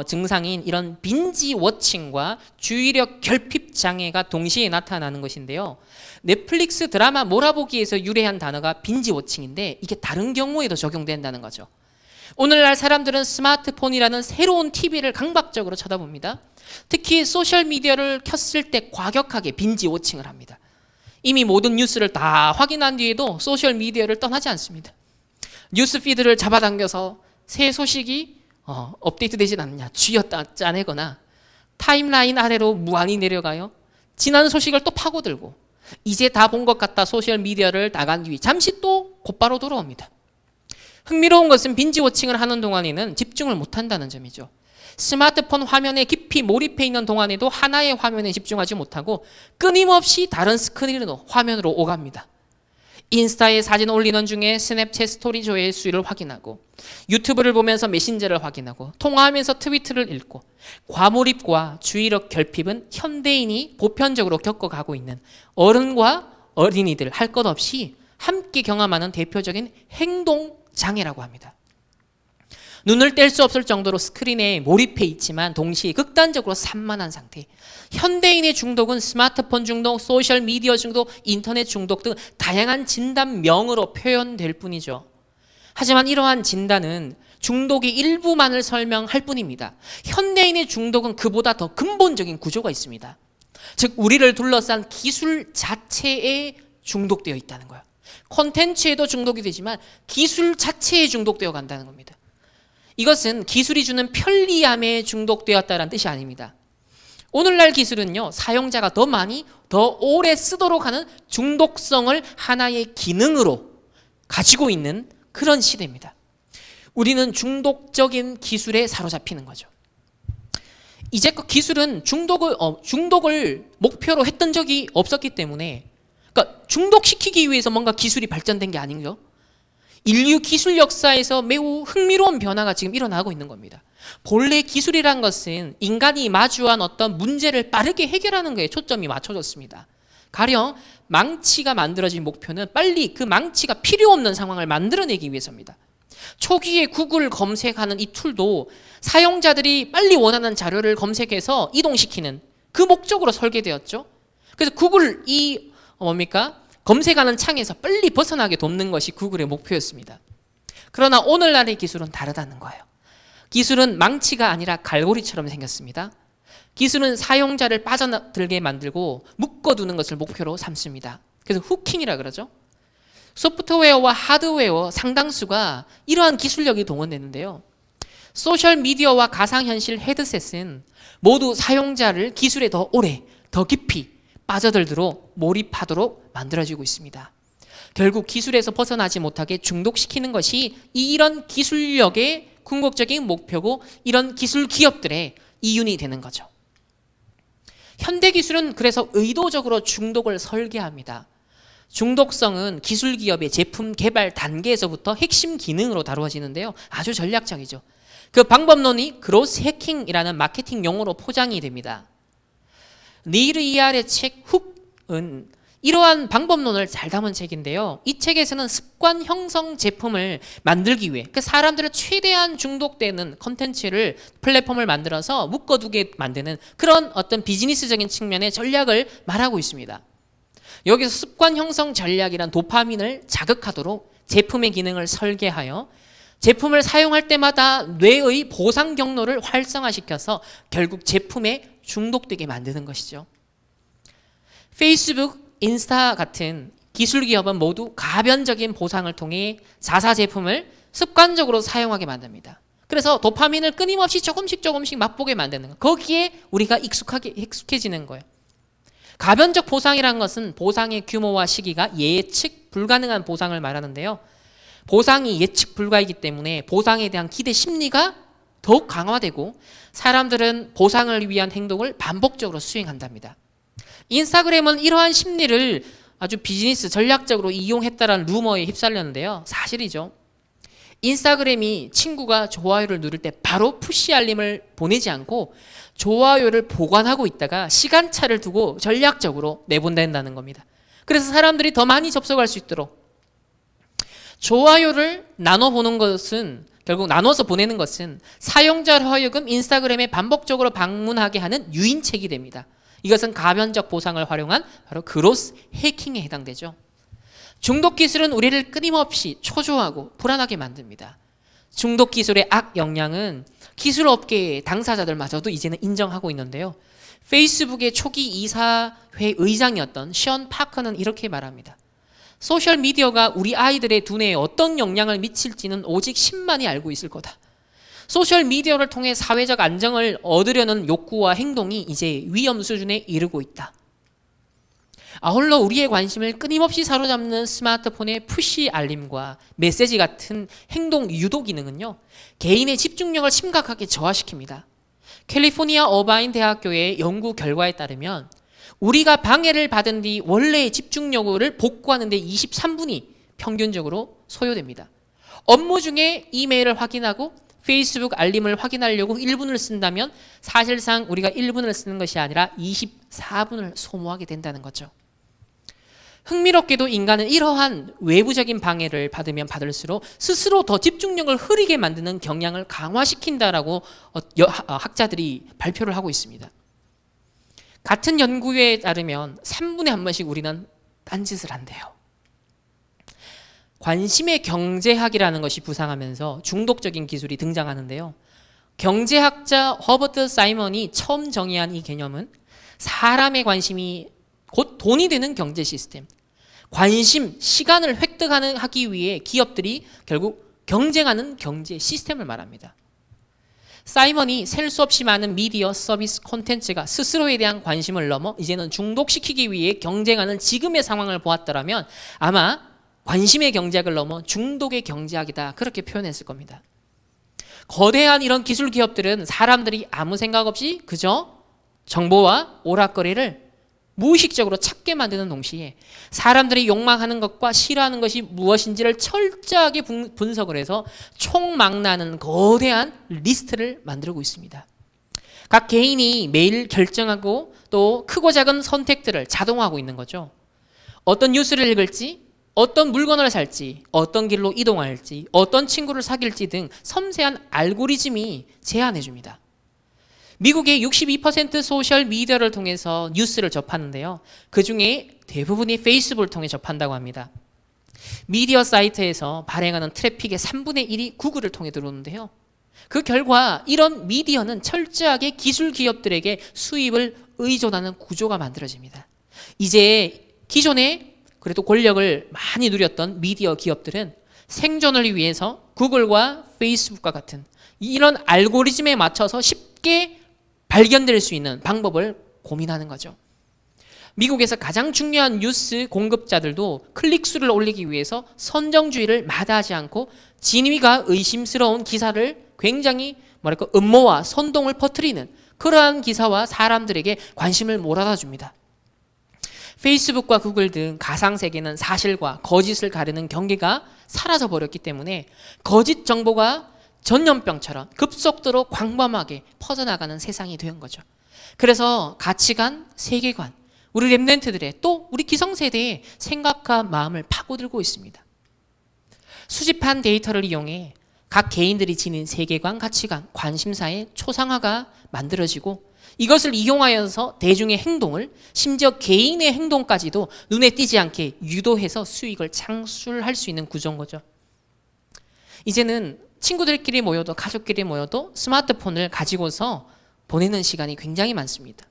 증상인 이런 빈지 워칭과 주의력 결핍 장애가 동시에 나타나는 것인데요. 넷플릭스 드라마 몰아보기에서 유래한 단어가 빈지 워칭인데 이게 다른 경우에도 적용된다는 거죠. 오늘날 사람들은 스마트폰이라는 새로운 TV를 강박적으로 쳐다봅니다. 특히 소셜미디어를 켰을 때 과격하게 빈지 워칭을 합니다. 이미 모든 뉴스를 다 확인한 뒤에도 소셜미디어를 떠나지 않습니다. 뉴스 피드를 잡아당겨서 새 소식이 업데이트 되진 않느냐 쥐었다 짜내거나 타임라인 아래로 무한히 내려가요. 지난 소식을 또 파고들고 이제 다 본 것 같다 소셜미디어를 나간 뒤 잠시 또 곧바로 돌아옵니다. 흥미로운 것은 빈지워칭을 하는 동안에는 집중을 못한다는 점이죠. 스마트폰 화면에 깊이 몰입해 있는 동안에도 하나의 화면에 집중하지 못하고 끊임없이 다른 스크린으로 화면으로 오갑니다. 인스타에 사진 올리는 중에 스냅챗 스토리 조회수를 확인하고 유튜브를 보면서 메신저를 확인하고 통화하면서 트위터를 읽고 과몰입과 주의력 결핍은 현대인이 보편적으로 겪어가고 있는 어른과 어린이들 할 것 없이 함께 경험하는 대표적인 행동 장애라고 합니다. 눈을 뗄 수 없을 정도로 스크린에 몰입해 있지만 동시에 극단적으로 산만한 상태. 현대인의 중독은 스마트폰 중독, 소셜미디어 중독, 인터넷 중독 등 다양한 진단명으로 표현될 뿐이죠. 하지만 이러한 진단은 중독의 일부만을 설명할 뿐입니다. 현대인의 중독은 그보다 더 근본적인 구조가 있습니다. 즉 우리를 둘러싼 기술 자체에 중독되어 있다는 거예요. 콘텐츠에도 중독이 되지만 기술 자체에 중독되어 간다는 겁니다. 이것은 기술이 주는 편리함에 중독되었다는 뜻이 아닙니다. 오늘날 기술은요, 사용자가 더 많이, 더 오래 쓰도록 하는 중독성을 하나의 기능으로 가지고 있는 그런 시대입니다. 우리는 중독적인 기술에 사로잡히는 거죠. 이제껏 기술은 중독을 목표로 했던 적이 없었기 때문에, 그러니까 중독시키기 위해서 뭔가 기술이 발전된 게 아닌가요? 인류 기술 역사에서 매우 흥미로운 변화가 지금 일어나고 있는 겁니다. 본래 기술이란 것은 인간이 마주한 어떤 문제를 빠르게 해결하는 것에 초점이 맞춰졌습니다. 가령 망치가 만들어진 목표는 빨리 그 망치가 필요 없는 상황을 만들어내기 위해서입니다. 초기에 구글 검색하는 이 툴도 사용자들이 빨리 원하는 자료를 검색해서 이동시키는 그 목적으로 설계되었죠. 그래서 구글 검색하는 창에서 빨리 벗어나게 돕는 것이 구글의 목표였습니다. 그러나 오늘날의 기술은 다르다는 거예요. 기술은 망치가 아니라 갈고리처럼 생겼습니다. 기술은 사용자를 빠져들게 만들고 묶어두는 것을 목표로 삼습니다. 그래서 후킹이라 그러죠. 소프트웨어와 하드웨어 상당수가 이러한 기술력이 동원되는데요. 소셜미디어와 가상현실 헤드셋은 모두 사용자를 기술에 더 오래, 더 깊이 빠져들도록 몰입하도록 만들어지고 있습니다. 결국 기술에서 벗어나지 못하게 중독시키는 것이 이런 기술력의 궁극적인 목표고 이런 기술 기업들의 이윤이 되는 거죠. 현대기술은 그래서 의도적으로 중독을 설계합니다. 중독성은 기술 기업의 제품 개발 단계에서부터 핵심 기능으로 다루어지는데요. 아주 전략적이죠. 그 방법론이 그로스 해킹이라는 마케팅 용어로 포장이 됩니다. 닐 이알의 책 훅은 이러한 방법론을 잘 담은 책인데요. 이 책에서는 습관 형성 제품을 만들기 위해 그 사람들을 최대한 중독되는 컨텐츠를 플랫폼을 만들어서 묶어두게 만드는 그런 어떤 비즈니스적인 측면의 전략을 말하고 있습니다. 여기서 습관 형성 전략이란 도파민을 자극하도록 제품의 기능을 설계하여 제품을 사용할 때마다 뇌의 보상 경로를 활성화시켜서 결국 제품에 중독되게 만드는 것이죠. 페이스북, 인스타 같은 기술 기업은 모두 가변적인 보상을 통해 자사 제품을 습관적으로 사용하게 만듭니다. 그래서 도파민을 끊임없이 조금씩 맛보게 만드는 거. 거기에 우리가 익숙해지는 거예요. 가변적 보상이라는 것은 보상의 규모와 시기가 예측 불가능한 보상을 말하는데요. 보상이 예측 불가이기 때문에 보상에 대한 기대 심리가 더욱 강화되고 사람들은 보상을 위한 행동을 반복적으로 수행한답니다. 인스타그램은 이러한 심리를 아주 비즈니스 전략적으로 이용했다라는 루머에 휩쓸렸는데요. 사실이죠. 인스타그램이 친구가 좋아요를 누를 때 바로 푸시 알림을 보내지 않고 좋아요를 보관하고 있다가 시간차를 두고 전략적으로 내본다는 겁니다. 그래서 사람들이 더 많이 접속할 수 있도록 좋아요를 나눠보는 것은 결국 나눠서 보내는 것은 사용자를 하여금 인스타그램에 반복적으로 방문하게 하는 유인책이 됩니다. 이것은 가변적 보상을 활용한 바로 그로스 해킹에 해당되죠. 중독 기술은 우리를 끊임없이 초조하고 불안하게 만듭니다. 중독 기술의 악 영향은 기술 업계의 당사자들마저도 이제는 인정하고 있는데요. 페이스북의 초기 이사회 의장이었던 션 파커는 이렇게 말합니다. 소셜미디어가 우리 아이들의 두뇌에 어떤 영향을 미칠지는 오직 신만이 알고 있을 거다. 소셜미디어를 통해 사회적 안정을 얻으려는 욕구와 행동이 이제 위험 수준에 이르고 있다. 아울러 우리의 관심을 끊임없이 사로잡는 스마트폰의 푸시 알림과 메시지 같은 행동 유도 기능은요, 개인의 집중력을 심각하게 저하시킵니다. 캘리포니아 어바인 대학교의 연구 결과에 따르면 우리가 방해를 받은 뒤 원래의 집중력을 복구하는 데 23분이 평균적으로 소요됩니다. 업무 중에 이메일을 확인하고 페이스북 알림을 확인하려고 1분을 쓴다면 사실상 우리가 1분을 쓰는 것이 아니라 24분을 소모하게 된다는 거죠. 흥미롭게도 인간은 이러한 외부적인 방해를 받으면 받을수록 스스로 더 집중력을 흐리게 만드는 경향을 강화시킨다라고 학자들이 발표를 하고 있습니다. 같은 연구에 따르면 3분에 한 번씩 우리는 딴짓을 한대요. 관심의 경제학이라는 것이 부상하면서 중독적인 기술이 등장하는데요. 경제학자 허버트 사이먼이 처음 정의한 이 개념은 사람의 관심이 곧 돈이 되는 경제 시스템, 관심, 시간을 획득하기 위해 기업들이 결국 경쟁하는 경제 시스템을 말합니다. 사이먼이 셀 수 없이 많은 미디어 서비스 콘텐츠가 스스로에 대한 관심을 넘어 이제는 중독시키기 위해 경쟁하는 지금의 상황을 보았더라면 아마 관심의 경제학을 넘어 중독의 경제학이다, 그렇게 표현했을 겁니다. 거대한 이런 기술 기업들은 사람들이 아무 생각 없이 그저 정보와 오락거리를 무의식적으로 찾게 만드는 동시에 사람들이 욕망하는 것과 싫어하는 것이 무엇인지를 철저하게 분석을 해서 총망라하는 거대한 리스트를 만들고 있습니다. 각 개인이 매일 결정하고 또 크고 작은 선택들을 자동화하고 있는 거죠. 어떤 뉴스를 읽을지, 어떤 물건을 살지, 어떤 길로 이동할지, 어떤 친구를 사귈지 등 섬세한 알고리즘이 제안해 줍니다. 미국의 62% 소셜 미디어를 통해서 뉴스를 접하는데요. 그중에 대부분이 페이스북을 통해 접한다고 합니다. 미디어 사이트에서 발행하는 트래픽의 3분의 1이 구글을 통해 들어오는데요. 그 결과 이런 미디어는 철저하게 기술 기업들에게 수입을 의존하는 구조가 만들어집니다. 이제 기존에 그래도 권력을 많이 누렸던 미디어 기업들은 생존을 위해서 구글과 페이스북과 같은 이런 알고리즘에 맞춰서 쉽게 발견될 수 있는 방법을 고민하는 거죠. 미국에서 가장 중요한 뉴스 공급자들도 클릭수를 올리기 위해서 선정주의를 마다하지 않고 진위가 의심스러운 기사를 굉장히 음모와 선동을 퍼뜨리는 그러한 기사와 사람들에게 관심을 몰아다 줍니다. 페이스북과 구글 등 가상세계는 사실과 거짓을 가르는 경계가 사라져 버렸기 때문에 거짓 정보가 전염병처럼 급속도로 광범하게 퍼져나가는 세상이 된 거죠. 그래서 가치관, 세계관, 우리 랩런트들의 또 우리 기성세대의 생각과 마음을 파고들고 있습니다. 수집한 데이터를 이용해 각 개인들이 지닌 세계관, 가치관, 관심사의 초상화가 만들어지고 이것을 이용하여서 대중의 행동을, 심지어 개인의 행동까지도 눈에 띄지 않게 유도해서 수익을 창출할 수 있는 구조인 거죠. 이제는 친구들끼리 모여도 가족끼리 모여도 스마트폰을 가지고서 보내는 시간이 굉장히 많습니다.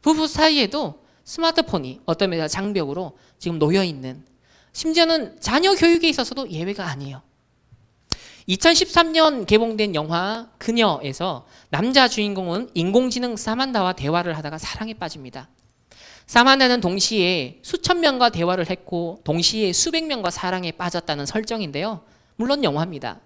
부부 사이에도 스마트폰이 어떤 면에서 장벽으로 지금 놓여있는, 심지어는 자녀 교육에 있어서도 예외가 아니에요. 2013년 개봉된 영화 그녀에서 남자 주인공은 인공지능 사만다와 대화를 하다가 사랑에 빠집니다. 사만다는 동시에 수천 명과 대화를 했고 동시에 수백 명과 사랑에 빠졌다는 설정인데요. 물론 영화입니다.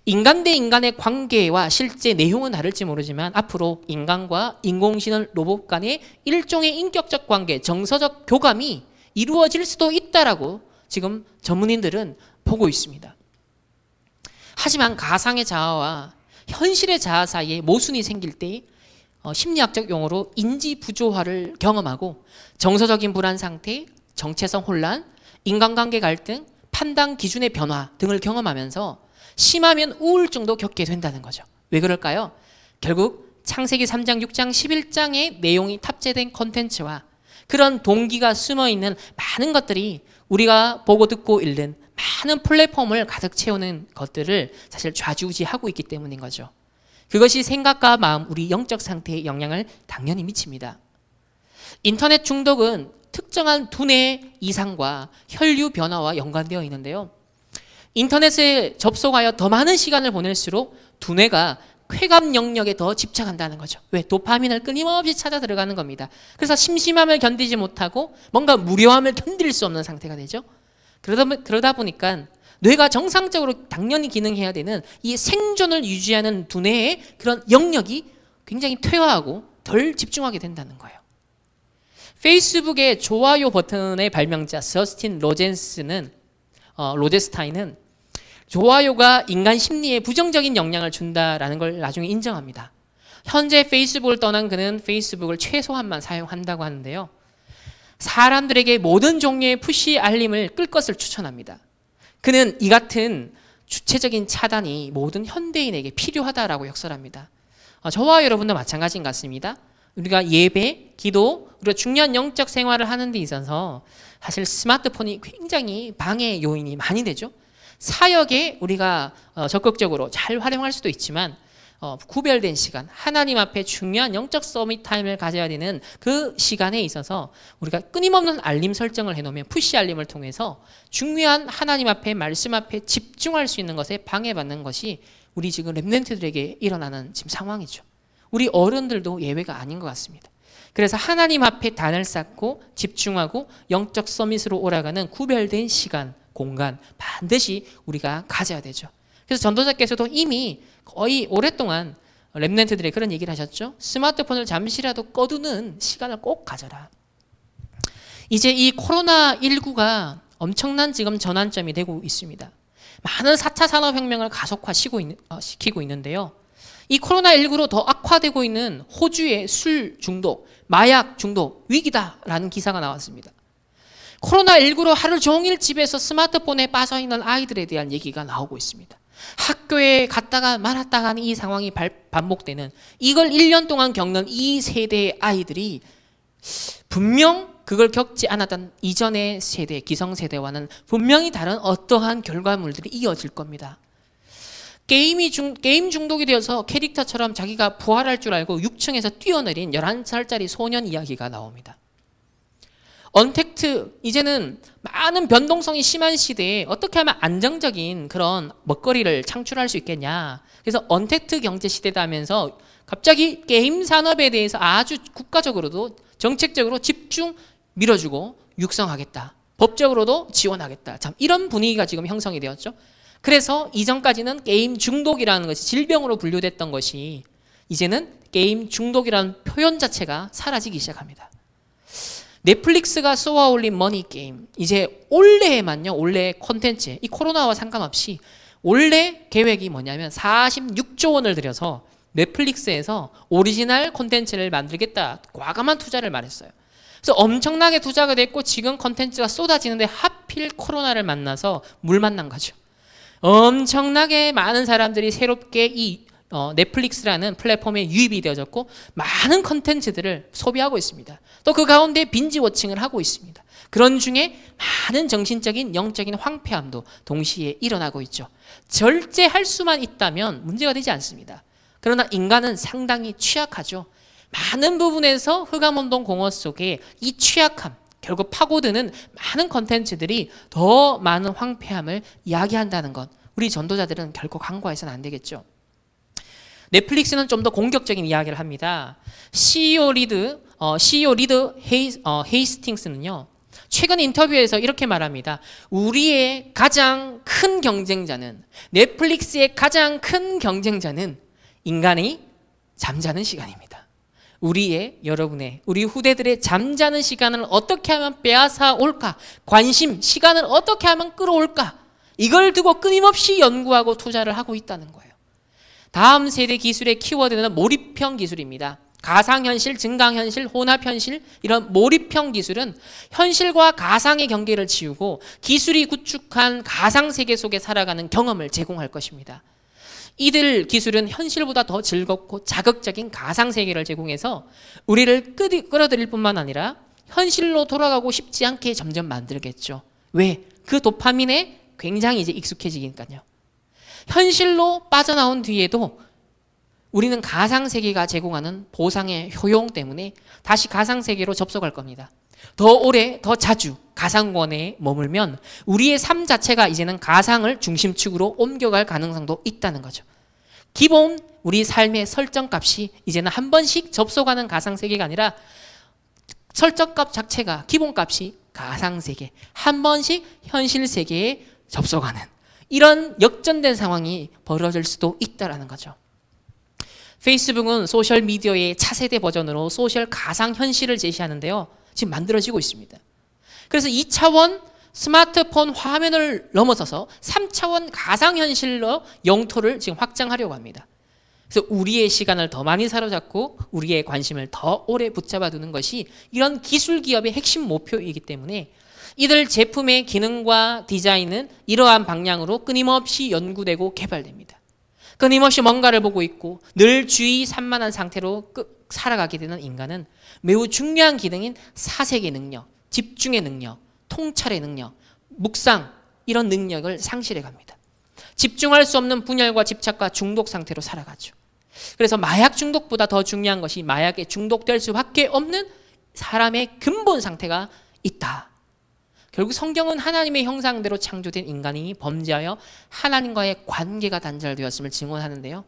인간 대 인간의 관계와 실제 내용은 다를지 모르지만 앞으로 인간과 인공지능 로봇 간의 일종의 인격적 관계, 정서적 교감이 이루어질 수도 있다라고 지금 전문인들은 보고 있습니다. 하지만 가상의 자아와 현실의 자아 사이에 모순이 생길 때 심리학적 용어로 인지 부조화를 경험하고 정서적인 불안 상태, 정체성 혼란, 인간관계 갈등, 판단 기준의 변화 등을 경험하면서 심하면 우울증도 겪게 된다는 거죠. 왜 그럴까요? 결국 창세기 3장, 6장, 11장의 내용이 탑재된 콘텐츠와 그런 동기가 숨어있는 많은 것들이 우리가 보고 듣고 읽는 많은 플랫폼을 가득 채우는 것들을 사실 좌지우지하고 있기 때문인 거죠. 그것이 생각과 마음, 우리 영적 상태에 영향을 당연히 미칩니다. 인터넷 중독은 특정한 두뇌 이상과 혈류 변화와 연관되어 있는데요. 인터넷에 접속하여 더 많은 시간을 보낼수록 두뇌가 쾌감 영역에 더 집착한다는 거죠. 왜? 도파민을 끊임없이 찾아 들어가는 겁니다. 그래서 심심함을 견디지 못하고 뭔가 무료함을 견딜 수 없는 상태가 되죠. 그러다 보니까 뇌가 정상적으로 당연히 기능해야 되는 이 생존을 유지하는 두뇌의 그런 영역이 굉장히 퇴화하고 덜 집중하게 된다는 거예요. 페이스북의 좋아요 버튼의 발명자 저스틴 로제스타인은 좋아요가 인간 심리에 부정적인 영향을 준다라는 걸 나중에 인정합니다. 현재 페이스북을 떠난 그는 페이스북을 최소한만 사용한다고 하는데요. 사람들에게 모든 종류의 푸시 알림을 끌 것을 추천합니다. 그는 이 같은 주체적인 차단이 모든 현대인에게 필요하다라고 역설합니다. 저와 여러분도 마찬가지인 것 같습니다. 우리가 예배, 기도, 우리가 중요한 영적 생활을 하는 데 있어서 사실 스마트폰이 굉장히 방해 요인이 많이 되죠. 사역에 우리가 적극적으로 잘 활용할 수도 있지만 구별된 시간, 하나님 앞에 중요한 영적 서밋 타임을 가져야 되는 그 시간에 있어서 우리가 끊임없는 알림 설정을 해놓으면 푸시 알림을 통해서 중요한 하나님 앞에 말씀 앞에 집중할 수 있는 것에 방해받는 것이 우리 지금 렘넌트들에게 일어나는 지금 상황이죠. 우리 어른들도 예외가 아닌 것 같습니다. 그래서 하나님 앞에 단을 쌓고 집중하고 영적 서밋으로 오라가는 구별된 시간, 공간 반드시 우리가 가져야 되죠. 그래서 전도자께서도 이미 거의 오랫동안 렘넌트들의 그런 얘기를 하셨죠. 스마트폰을 잠시라도 꺼두는 시간을 꼭 가져라. 이제 이 코로나19가 엄청난 지금 전환점이 되고 있습니다. 많은 4차 산업혁명을 가속화시키고 있는데요. 이 코로나19로 더 악화되고 있는 호주의 술 중독, 마약 중독 위기다라는 기사가 나왔습니다. 코로나19로 하루 종일 집에서 스마트폰에 빠져있는 아이들에 대한 얘기가 나오고 있습니다. 학교에 갔다가 말았다가 하는 이 상황이 반복되는, 이걸 1년 동안 겪는 이 세대의 아이들이 분명 그걸 겪지 않았던 이전의 세대, 기성세대와는 분명히 다른 어떠한 결과물들이 이어질 겁니다. 게임 중독이 되어서 캐릭터처럼 자기가 부활할 줄 알고 6층에서 뛰어내린 11살짜리 소년 이야기가 나옵니다. 언택트, 이제는 많은 변동성이 심한 시대에 어떻게 하면 안정적인 그런 먹거리를 창출할 수 있겠냐. 그래서 언택트 경제 시대다 하면서 갑자기 게임 산업에 대해서 아주 국가적으로도 정책적으로 집중 밀어주고 육성하겠다. 법적으로도 지원하겠다. 참 이런 분위기가 지금 형성이 되었죠. 그래서 이전까지는 게임 중독이라는 것이 질병으로 분류됐던 것이 이제는 게임 중독이라는 표현 자체가 사라지기 시작합니다. 넷플릭스가 쏘아 올린 머니게임, 이제 올해에만요, 올해 콘텐츠, 이 코로나와 상관없이 올해 계획이 뭐냐면 46조 원을 들여서 넷플릭스에서 오리지널 콘텐츠를 만들겠다, 과감한 투자를 말했어요. 그래서 엄청나게 투자가 됐고 지금 콘텐츠가 쏟아지는데 하필 코로나를 만나서 물 만난 거죠. 엄청나게 많은 사람들이 새롭게 이 넷플릭스라는 플랫폼에 유입이 되어졌고 많은 콘텐츠들을 소비하고 있습니다. 또 그 가운데 빈지 워칭을 하고 있습니다. 그런 중에 많은 정신적인 영적인 황폐함도 동시에 일어나고 있죠. 절제할 수만 있다면 문제가 되지 않습니다. 그러나 인간은 상당히 취약하죠. 많은 부분에서 흑암운동 공허 속에 이 취약함, 결국 파고드는 많은 콘텐츠들이 더 많은 황폐함을 이야기한다는 것, 우리 전도자들은 결코 간과해서는 안 되겠죠. 넷플릭스는 좀 더 공격적인 이야기를 합니다. CEO 리드 헤이스팅스는요, 최근 인터뷰에서 이렇게 말합니다. 우리의 가장 큰 경쟁자는, 넷플릭스의 가장 큰 경쟁자는 인간이 잠자는 시간입니다. 여러분의, 우리 후대들의 잠자는 시간을 어떻게 하면 빼앗아 올까? 관심, 시간을 어떻게 하면 끌어올까? 이걸 두고 끊임없이 연구하고 투자를 하고 있다는 거예요. 다음 세대 기술의 키워드는 몰입형 기술입니다. 가상현실, 증강현실, 혼합현실, 이런 몰입형 기술은 현실과 가상의 경계를 지우고 기술이 구축한 가상세계 속에 살아가는 경험을 제공할 것입니다. 이들 기술은 현실보다 더 즐겁고 자극적인 가상세계를 제공해서 우리를 끌어들일 뿐만 아니라 현실로 돌아가고 싶지 않게 점점 만들겠죠. 왜? 그 도파민에 굉장히 이제 익숙해지니까요. 현실로 빠져나온 뒤에도 우리는 가상세계가 제공하는 보상의 효용 때문에 다시 가상세계로 접속할 겁니다. 더 오래, 더 자주 가상권에 머물면 우리의 삶 자체가 이제는 가상을 중심축으로 옮겨갈 가능성도 있다는 거죠. 기본 우리 삶의 설정값이 이제는 한 번씩 접속하는 가상세계가 아니라 설정값 자체가, 기본값이 가상세계, 한 번씩 현실세계에 접속하는 이런 역전된 상황이 벌어질 수도 있다는 거죠. 페이스북은 소셜미디어의 차세대 버전으로 소셜 가상현실을 제시하는데요. 지금 만들어지고 있습니다. 그래서 2차원 스마트폰 화면을 넘어서서 3차원 가상현실로 영토를 지금 확장하려고 합니다. 그래서 우리의 시간을 더 많이 사로잡고 우리의 관심을 더 오래 붙잡아 두는 것이 이런 기술 기업의 핵심 목표이기 때문에 이들 제품의 기능과 디자인은 이러한 방향으로 끊임없이 연구되고 개발됩니다. 끊임없이 뭔가를 보고 있고 늘 주의 산만한 상태로 살아가게 되는 인간은 매우 중요한 기능인 사색의 능력, 집중의 능력, 통찰의 능력, 묵상 이런 능력을 상실해 갑니다. 집중할 수 없는 분열과 집착과 중독 상태로 살아가죠. 그래서 마약 중독보다 더 중요한 것이 마약에 중독될 수밖에 없는 사람의 근본 상태가 있다. 결국 성경은 하나님의 형상대로 창조된 인간이 범죄하여 하나님과의 관계가 단절되었음을 증언하는데요.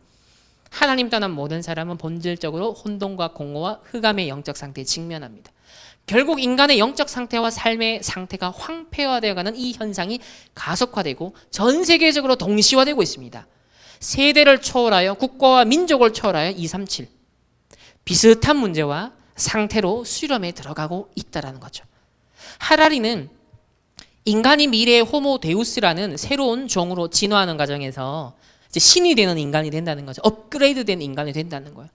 하나님 떠난 모든 사람은 본질적으로 혼돈과 공허와 흑암의 영적 상태에 직면합니다. 결국 인간의 영적 상태와 삶의 상태가 황폐화되어가는 이 현상이 가속화되고 전 세계적으로 동시화되고 있습니다. 세대를 초월하여 국가와 민족을 초월하여 237 비슷한 문제와 상태로 수렴에 들어가고 있다는 거죠. 하라리는 인간이 미래의 호모 데우스라는 새로운 종으로 진화하는 과정에서 이제 신이 되는 인간이 된다는 거죠. 업그레이드된 인간이 된다는 거예요.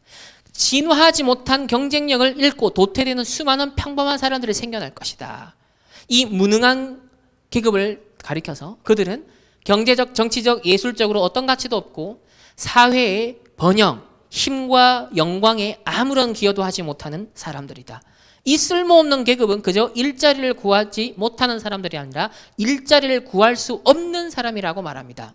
진화하지 못한 경쟁력을 잃고 도태되는 수많은 평범한 사람들이 생겨날 것이다. 이 무능한 계급을 가리켜서 그들은 경제적, 정치적, 예술적으로 어떤 가치도 없고 사회의 번영, 힘과 영광에 아무런 기여도 하지 못하는 사람들이다. 이 쓸모없는 계급은 그저 일자리를 구하지 못하는 사람들이 아니라 일자리를 구할 수 없는 사람이라고 말합니다.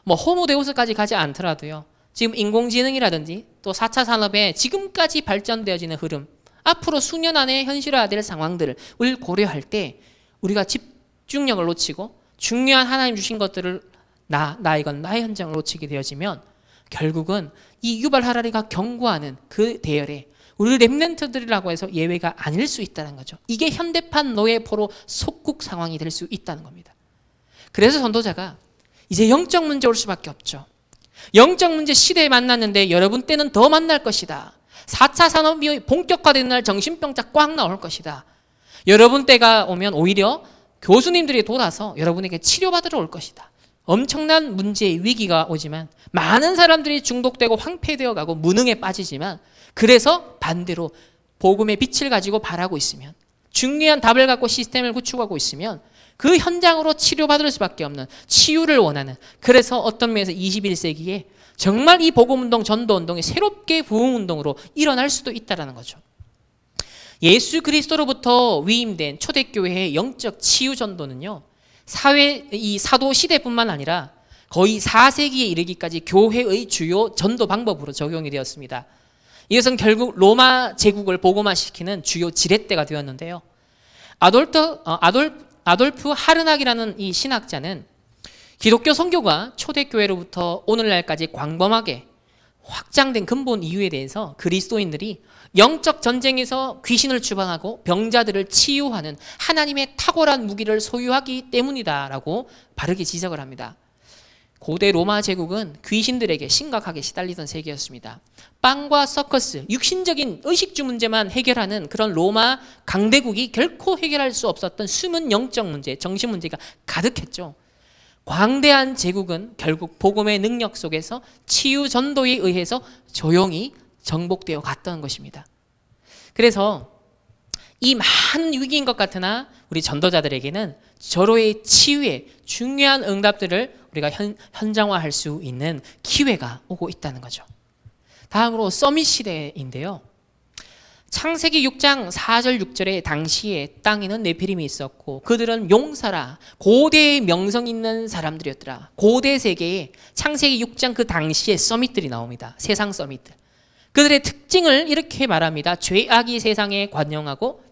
호모데우스까지 가지 않더라도요. 지금 인공지능이라든지 또 4차 산업에 지금까지 발전되어지는 흐름, 앞으로 수년 안에 현실화될 상황들을 고려할 때 우리가 집중력을 놓치고 중요한 하나님 주신 것들을 이건 나의 현장을 놓치게 되어지면 결국은 이 유발 하라리가 경고하는 그 대열에 우리 렘넌트들이라고 해서 예외가 아닐 수 있다는 거죠. 이게 현대판 노예포로 속국 상황이 될 수 있다는 겁니다. 그래서 전도자가 이제 영적 문제 올 수밖에 없죠. 영적 문제 시대에 만났는데 여러분 때는 더 만날 것이다. 4차 산업이 본격화되는 날 정신병자 꽉 나올 것이다. 여러분 때가 오면 오히려 교수님들이 돌아서 여러분에게 치료받으러 올 것이다. 엄청난 문제의 위기가 오지만 많은 사람들이 중독되고 황폐되어 가고 무능에 빠지지만 그래서 반대로 복음의 빛을 가지고 바라고 있으면 중요한 답을 갖고 시스템을 구축하고 있으면 그 현장으로 치료받을 수밖에 없는 치유를 원하는 그래서 어떤 면에서 21세기에 정말 이 복음운동 전도운동이 새롭게 부흥운동으로 일어날 수도 있다는 거죠. 예수 그리스도로부터 위임된 초대교회의 영적 치유 전도는요. 이 사도 시대뿐만 아니라 거의 4세기에 이르기까지 교회의 주요 전도 방법으로 적용이 되었습니다. 이것은 결국 로마 제국을 복음화시키는 주요 지렛대가 되었는데요. 아돌프 하르낙이라는 이 신학자는 기독교 선교가 초대교회로부터 오늘날까지 광범하게 확장된 근본 이유에 대해서 그리스도인들이 영적 전쟁에서 귀신을 추방하고 병자들을 치유하는 하나님의 탁월한 무기를 소유하기 때문이다라고 바르게 지적을 합니다. 고대 로마 제국은 귀신들에게 심각하게 시달리던 세계였습니다. 빵과 서커스, 육신적인 의식주 문제만 해결하는 그런 로마 강대국이 결코 해결할 수 없었던 숨은 영적 문제, 정신 문제가 가득했죠. 광대한 제국은 결국 복음의 능력 속에서 치유 전도에 의해서 조용히 정복되어 갔던 것입니다. 그래서 이 많은 위기인 것 같으나 우리 전도자들에게는 절호의 치유의 중요한 응답들을 우리가 현장화할 수 있는 기회가 오고 있다는 거죠. 다음으로 서밋 시대인데요. 창세기 6장 4절 6절에 당시에 땅에는 네피림이 있었고 그들은 용사라 고대의 명성 있는 사람들이었더라. 고대 세계에 창세기 6장 그 당시에 서밋들이 나옵니다. 세상 서밋들. 그들의 특징을 이렇게 말합니다. 죄악이 세상에 관영하고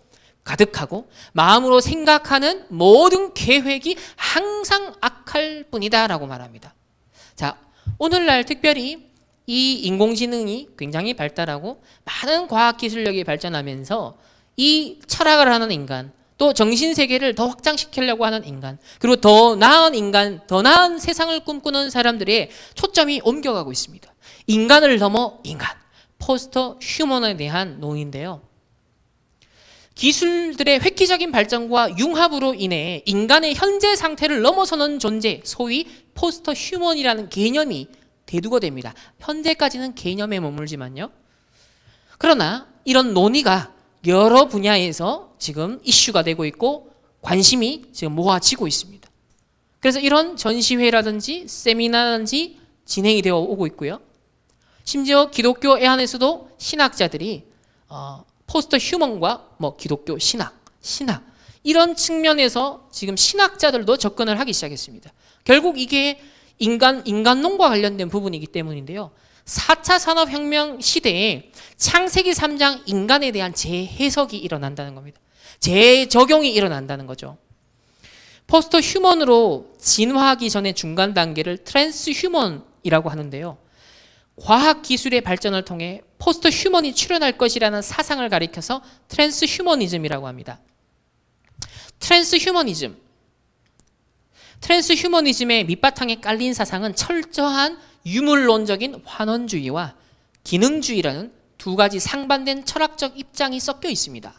가득하고 마음으로 생각하는 모든 계획이 항상 악할 뿐이다 라고 말합니다. 자, 오늘날 특별히 이 인공지능이 굉장히 발달하고 많은 과학기술력이 발전하면서 이 철학을 하는 인간 또 정신세계를 더 확장시키려고 하는 인간 그리고 더 나은 인간, 더 나은 세상을 꿈꾸는 사람들의 초점이 옮겨가고 있습니다. 인간을 넘어 인간, 포스터 휴먼에 대한 논의인데요. 기술들의 획기적인 발전과 융합으로 인해 인간의 현재 상태를 넘어서는 존재, 소위 포스터 휴먼이라는 개념이 대두가 됩니다. 현재까지는 개념에 머물지만요. 그러나 이런 논의가 여러 분야에서 지금 이슈가 되고 있고 관심이 지금 모아지고 있습니다. 그래서 이런 전시회라든지 세미나라든지 진행이 되어 오고 있고요. 심지어 기독교 안에서도 신학자들이 포스트 휴먼과 기독교 신학 이런 측면에서 지금 신학자들도 접근을 하기 시작했습니다. 결국 이게 인간론과 관련된 부분이기 때문인데요. 4차 산업혁명 시대에 창세기 3장 인간에 대한 재해석이 일어난다는 겁니다. 재적용이 일어난다는 거죠. 포스트 휴먼으로 진화하기 전의 중간 단계를 트랜스 휴먼이라고 하는데요. 과학 기술의 발전을 통해 포스트 휴먼이 출현할 것이라는 사상을 가리켜서 트랜스 휴머니즘이라고 합니다. 트랜스 휴머니즘의 밑바탕에 깔린 사상은 철저한 유물론적인 환원주의와 기능주의라는 두 가지 상반된 철학적 입장이 섞여 있습니다.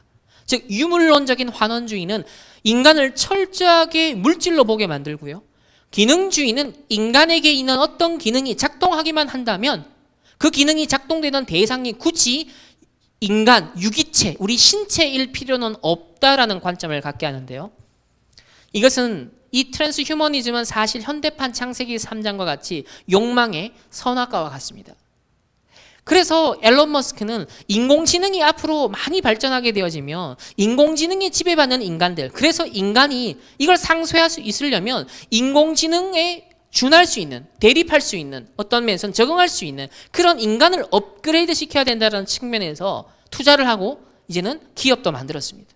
즉 유물론적인 환원주의는 인간을 철저하게 물질로 보게 만들고요. 기능주의는 인간에게 있는 어떤 기능이 작동하기만 한다면 그 기능이 작동되는 대상이 굳이 인간, 유기체, 우리 신체일 필요는 없다라는 관점을 갖게 하는데요. 이것은 이 트랜스 휴머니즘은 사실 현대판 창세기 3장과 같이 욕망의 선악과와 같습니다. 그래서 앨런 머스크는 인공지능이 앞으로 많이 발전하게 되어지면 인공지능에 지배받는 인간들, 그래서 인간이 이걸 상쇄할 수 있으려면 인공지능에 준할 수 있는, 대립할 수 있는, 어떤 면에서는 적응할 수 있는 그런 인간을 업그레이드 시켜야 된다는 측면에서 투자를 하고 이제는 기업도 만들었습니다.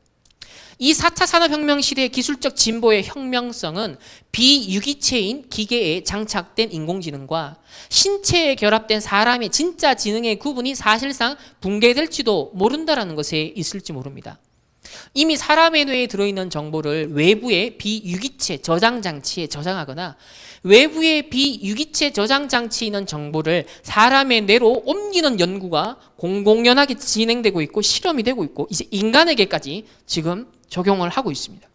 이 4차 산업혁명 시대의 기술적 진보의 혁명성은 비유기체인 기계에 장착된 인공지능과 신체에 결합된 사람의 진짜 지능의 구분이 사실상 붕괴될지도 모른다는 것에 있을지 모릅니다. 이미 사람의 뇌에 들어있는 정보를 외부의 비유기체 저장장치에 저장하거나 외부의 비유기체 저장장치에 있는 정보를 사람의 뇌로 옮기는 연구가 공공연하게 진행되고 있고 실험이 되고 있고 이제 인간에게까지 지금 적용을 하고 있습니다.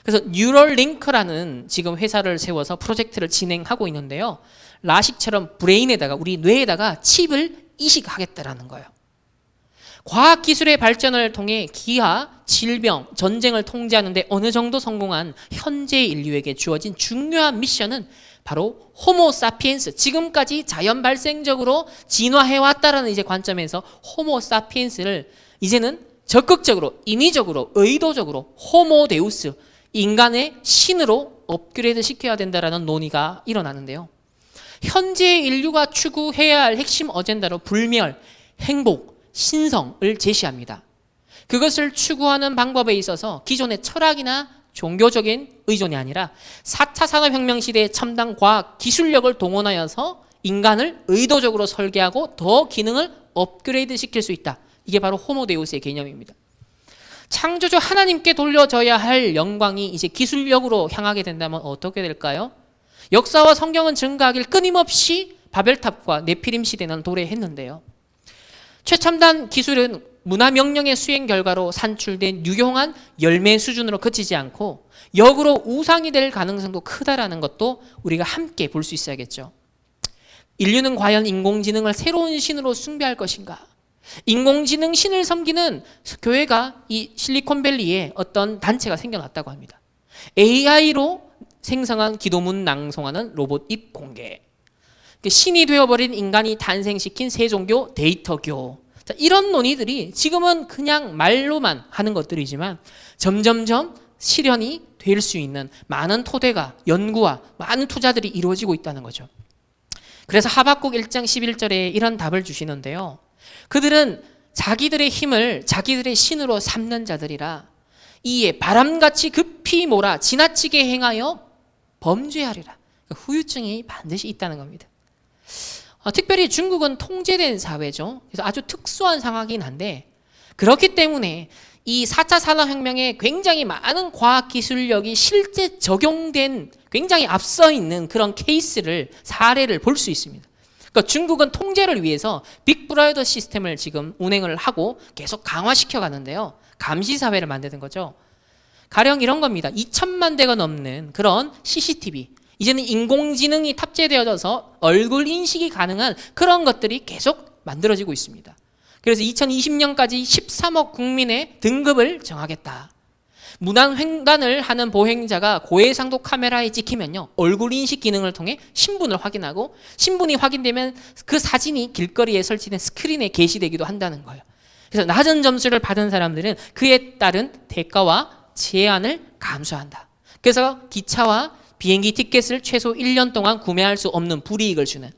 그래서 뉴럴링크라는 지금 회사를 세워서 프로젝트를 진행하고 있는데요. 라식처럼 브레인에다가 우리 뇌에다가 칩을 이식하겠다라는 거예요. 과학기술의 발전을 통해 기아, 질병, 전쟁을 통제하는 데 어느 정도 성공한 현재 인류에게 주어진 중요한 미션은 바로 호모 사피엔스, 지금까지 자연 발생적으로 진화해왔다라는 이제 관점에서 호모 사피엔스를 이제는 적극적으로, 인위적으로, 의도적으로 호모 데우스, 인간의 신으로 업그레이드 시켜야 된다라는 논의가 일어나는데요. 현재 인류가 추구해야 할 핵심 어젠다로 불멸, 행복, 신성을 제시합니다. 그것을 추구하는 방법에 있어서 기존의 철학이나 종교적인 의존이 아니라 4차 산업혁명 시대의 첨단 과학 기술력을 동원하여서 인간을 의도적으로 설계하고 더 기능을 업그레이드 시킬 수 있다. 이게 바로 호모데우스의 개념입니다. 창조주 하나님께 돌려져야 할 영광이 이제 기술력으로 향하게 된다면 어떻게 될까요? 역사와 성경은 증가하길 끊임없이 바벨탑과 네피림 시대는 도래했는데요. 최첨단 기술은 문화명령의 수행 결과로 산출된 유용한 열매 수준으로 그치지 않고 역으로 우상이 될 가능성도 크다라는 것도 우리가 함께 볼 수 있어야겠죠. 인류는 과연 인공지능을 새로운 신으로 숭배할 것인가? 인공지능 신을 섬기는 교회가 이 실리콘밸리에 어떤 단체가 생겨났다고 합니다. AI로 생성한 기도문 낭송하는 로봇 입 공개. 신이 되어버린 인간이 탄생시킨 세종교 데이터교. 자, 이런 논의들이 지금은 그냥 말로만 하는 것들이지만 점점점 실현이 될 수 있는 많은 토대가 연구와 많은 투자들이 이루어지고 있다는 거죠. 그래서 하박국 1장 11절에 이런 답을 주시는데요. 그들은 자기들의 힘을 자기들의 신으로 삼는 자들이라 이에 바람같이 급히 몰아 지나치게 행하여 범죄하리라. 후유증이 반드시 있다는 겁니다. 특별히 중국은 통제된 사회죠. 그래서 아주 특수한 상황이긴 한데 그렇기 때문에 이 4차 산업혁명에 굉장히 많은 과학기술력이 실제 적용된 굉장히 앞서 있는 그런 케이스를 사례를 볼 수 있습니다. 그러니까 중국은 통제를 위해서 빅브라더 시스템을 지금 운행을 하고 계속 강화시켜 가는데요. 감시사회를 만드는 거죠. 가령 이런 겁니다. 2천만 대가 넘는 그런 CCTV 이제는 인공지능이 탑재되어져서 얼굴 인식이 가능한 그런 것들이 계속 만들어지고 있습니다. 그래서 2020년까지 13억 국민의 등급을 정하겠다. 무단횡단을 하는 보행자가 고해상도 카메라에 찍히면요, 얼굴 인식 기능을 통해 신분을 확인하고, 신분이 확인되면 그 사진이 길거리에 설치된 스크린에 게시되기도 한다는 거예요. 그래서 낮은 점수를 받은 사람들은 그에 따른 대가와 제한을 감수한다. 그래서 기차와 비행기 티켓을 최소 1년 동안 구매할 수 없는 불이익을 주는,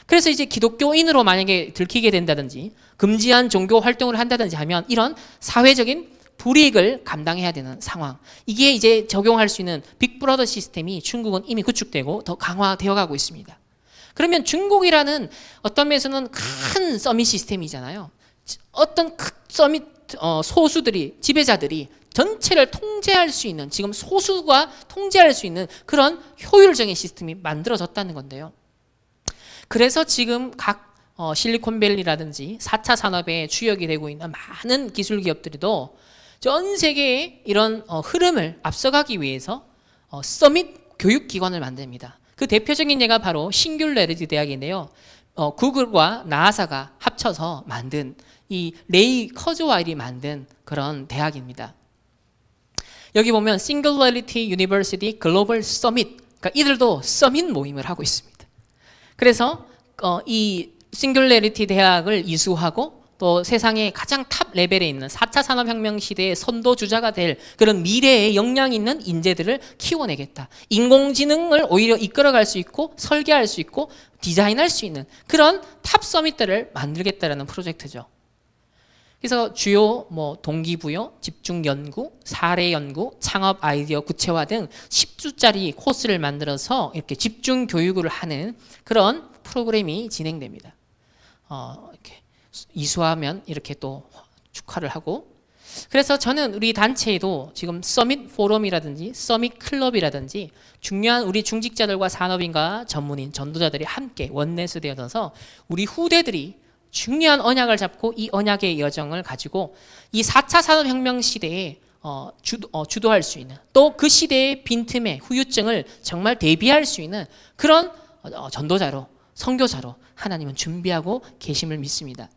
그래서 이제 기독교인으로 만약에 들키게 된다든지 금지한 종교 활동을 한다든지 하면 이런 사회적인 불이익을 감당해야 되는 상황, 이게 이제 적용할 수 있는 빅브러더 시스템이 중국은 이미 구축되고 더 강화되어 가고 있습니다. 그러면 중국이라는 어떤 면에서는 큰 서밋 시스템이잖아요. 어떤 큰 서밋 소수들이, 지배자들이 전체를 통제할 수 있는, 지금 소수가 통제할 수 있는 그런 효율적인 시스템이 만들어졌다는 건데요. 그래서 지금 각 실리콘밸리라든지 4차 산업의 주역이 되고 있는 많은 기술 기업들도 전 세계의 이런 흐름을 앞서가기 위해서 서밋 교육기관을 만듭니다. 그 대표적인 예가 바로 싱귤레리티 대학인데요. 구글과 나사가 합쳐서 만든, 이 레이 커즈와일이 만든 그런 대학입니다. 여기 보면 Singularity University Global Summit, 그러니까 이들도 서밋 모임을 하고 있습니다. 그래서 이 싱귤레리티 대학을 이수하고 또 세상의 가장 탑 레벨에 있는 4차 산업혁명 시대의 선도주자가 될 그런 미래의 역량 있는 인재들을 키워내겠다. 인공지능을 오히려 이끌어갈 수 있고 설계할 수 있고 디자인할 수 있는 그런 탑 서밋들을 만들겠다라는 프로젝트죠. 그래서 주요 동기부여, 집중연구, 사례연구, 창업 아이디어 구체화 등 10주짜리 코스를 만들어서 이렇게 집중 교육을 하는 그런 프로그램이 진행됩니다. 이렇게 이수하면 이렇게 또 축하를 하고, 그래서 저는 우리 단체에도 지금 서밋 포럼이라든지 서밋 클럽이라든지 중요한 우리 중직자들과 산업인과 전문인, 전도자들이 함께 원내스 되어서 우리 후대들이 중요한 언약을 잡고 이 언약의 여정을 가지고 이 4차 산업혁명 시대에 주도할 수 있는, 또 그 시대의 빈틈에 후유증을 정말 대비할 수 있는 그런 전도자로, 선교사로 하나님은 준비하고 계심을 믿습니다.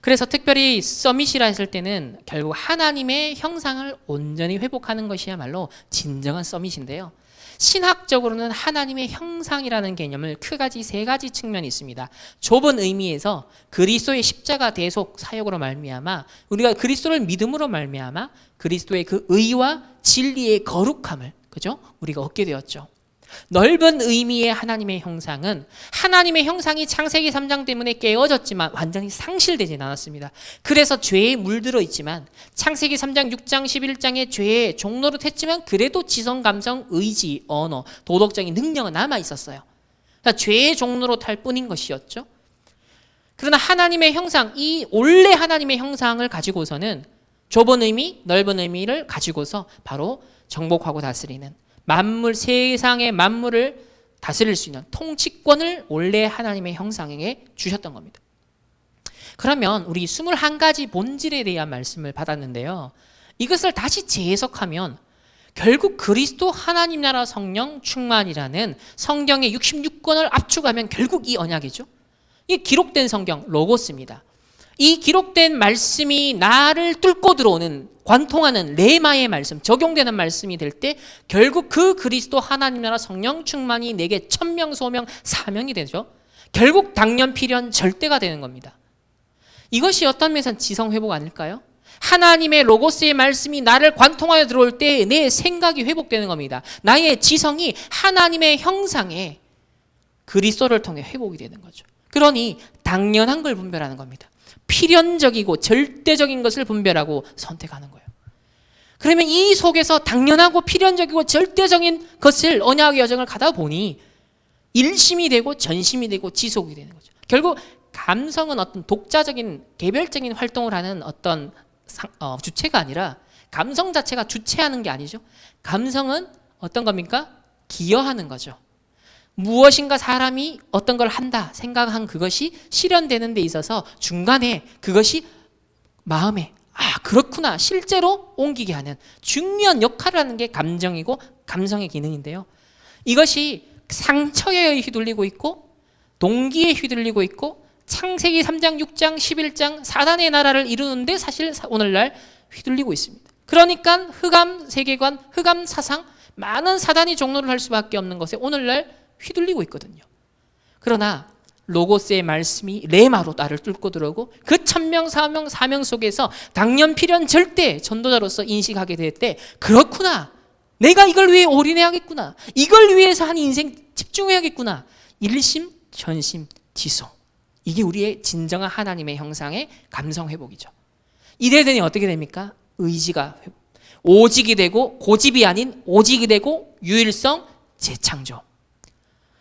그래서 특별히 서밋이라 했을 때는 결국 하나님의 형상을 온전히 회복하는 것이야말로 진정한 서밋인데요. 신학적으로는 하나님의 형상이라는 개념을 크게 세 가지 측면이 있습니다. 좁은 의미에서 그리스도의 십자가 대속 사역으로 말미암아 우리가 그리스도를 믿음으로 말미암아 그리스도의 그 의와 진리의 거룩함을, 그죠? 우리가 얻게 되었죠. 넓은 의미의 하나님의 형상은 하나님의 형상이 창세기 3장 때문에 깨어졌지만 완전히 상실되진 않았습니다. 그래서 죄에 물들어 있지만 창세기 3장, 6장, 11장의 죄의 종노릇했지만 그래도 지성, 감성, 의지, 언어, 도덕적인 능력은 남아 있었어요. 그러니까 죄의 종노릇할 뿐인 것이었죠. 그러나 하나님의 형상, 이 원래 하나님의 형상을 가지고서는 좁은 의미, 넓은 의미를 가지고서 바로 정복하고 다스리는, 만물, 세상의 만물을 다스릴 수 있는 통치권을 원래 하나님의 형상에게 주셨던 겁니다. 그러면 우리 21가지 본질에 대한 말씀을 받았는데요. 이것을 다시 재해석하면 결국 그리스도 하나님 나라 성령 충만이라는 성경의 66권을 압축하면 결국 이 언약이죠. 이게 기록된 성경, 로고스입니다. 이 기록된 말씀이 나를 뚫고 들어오는, 관통하는 레마의 말씀, 적용되는 말씀이 될 때 결국 그 그리스도 하나님 나라 성령 충만이 내게 천명, 소명, 사명이 되죠. 결국 당년, 필연, 절대가 되는 겁니다. 이것이 어떤 면에서는 지성회복 아닐까요? 하나님의 로고스의 말씀이 나를 관통하여 들어올 때 내 생각이 회복되는 겁니다. 나의 지성이 하나님의 형상에 그리스도를 통해 회복이 되는 거죠. 그러니 당연한 걸 분별하는 겁니다. 필연적이고 절대적인 것을 분별하고 선택하는 거예요. 그러면 이 속에서 당연하고 필연적이고 절대적인 것을 언약의 여정을 가다 보니 일심이 되고 전심이 되고 지속이 되는 거죠. 결국 감성은 어떤 독자적인 개별적인 활동을 하는 어떤 주체가 아니라 감성 자체가 주체하는 게 아니죠. 감성은 어떤 겁니까? 기여하는 거죠. 무엇인가 사람이 어떤 걸 한다 생각한 그것이 실현되는 데 있어서 중간에 그것이 마음에 그렇구나 실제로 옮기게 하는 중요한 역할을 하는 게 감정이고 감성의 기능인데요. 이것이 상처에 휘둘리고 있고 동기에 휘둘리고 있고 창세기 3장, 6장, 11장 사단의 나라를 이루는데 사실 오늘날 휘둘리고 있습니다. 그러니까 흑암 세계관, 흑암 사상, 많은 사단이 종노를 할 수밖에 없는 것에 오늘날 휘둘리고 있거든요. 그러나 로고스의 말씀이 레마로 나를 뚫고 들어오고 그 천명 사명 속에서 당연 필연 절대 전도자로서 인식하게 될 때 그렇구나, 내가 이걸 위해 올인해야겠구나, 이걸 위해서 한 인생 집중해야겠구나, 일심 전심 지소, 이게 우리의 진정한 하나님의 형상의 감성 회복이죠. 이래 되니 어떻게 됩니까? 의지가 오직이 되고 고집이 아닌 오직이 되고 유일성 재창조.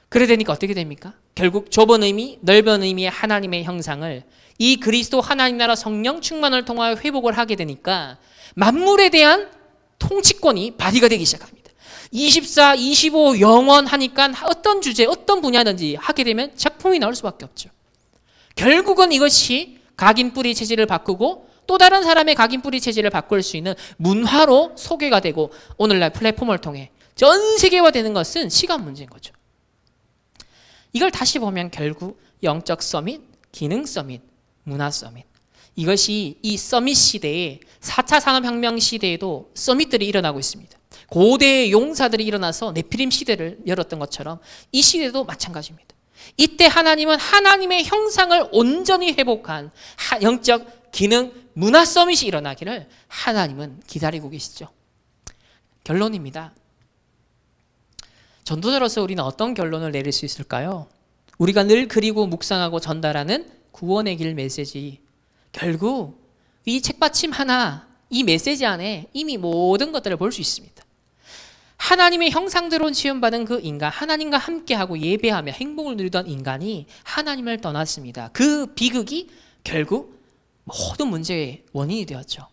그래 되니까 어떻게 됩니까? 결국 좁은 의미, 넓은 의미의 하나님의 형상을 이 그리스도 하나님 나라 성령 충만을 통하여 회복을 하게 되니까 만물에 대한 통치권이 발휘가 되기 시작합니다. 24, 25 영원하니까 어떤 주제, 어떤 분야든지 하게 되면 작품이 나올 수밖에 없죠. 결국은 이것이 각인뿌리 체질을 바꾸고 또 다른 사람의 각인뿌리 체질을 바꿀 수 있는 문화로 소개가 되고 오늘날 플랫폼을 통해 전 세계화되는 것은 시간 문제인 거죠. 이걸 다시 보면 결국 영적 서밋, 기능 서밋, 문화 서밋, 이것이 이 서밋 시대에 4차 산업혁명 시대에도 서밋들이 일어나고 있습니다. 고대의 용사들이 일어나서 네피림 시대를 열었던 것처럼 이 시대도 마찬가지입니다. 이때 하나님은 하나님의 형상을 온전히 회복한 영적 기능, 문화 서밋이 일어나기를 하나님은 기다리고 계시죠. 결론입니다. 전도자로서 우리는 어떤 결론을 내릴 수 있을까요? 우리가 늘 그리고 묵상하고 전달하는 구원의 길 메시지, 결국 이 책받침 하나, 이 메시지 안에 이미 모든 것들을 볼 수 있습니다. 하나님의 형상대로 지음받은 그 인간, 하나님과 함께하고 예배하며 행복을 누리던 인간이 하나님을 떠났습니다. 그 비극이 결국 모든 문제의 원인이 되었죠.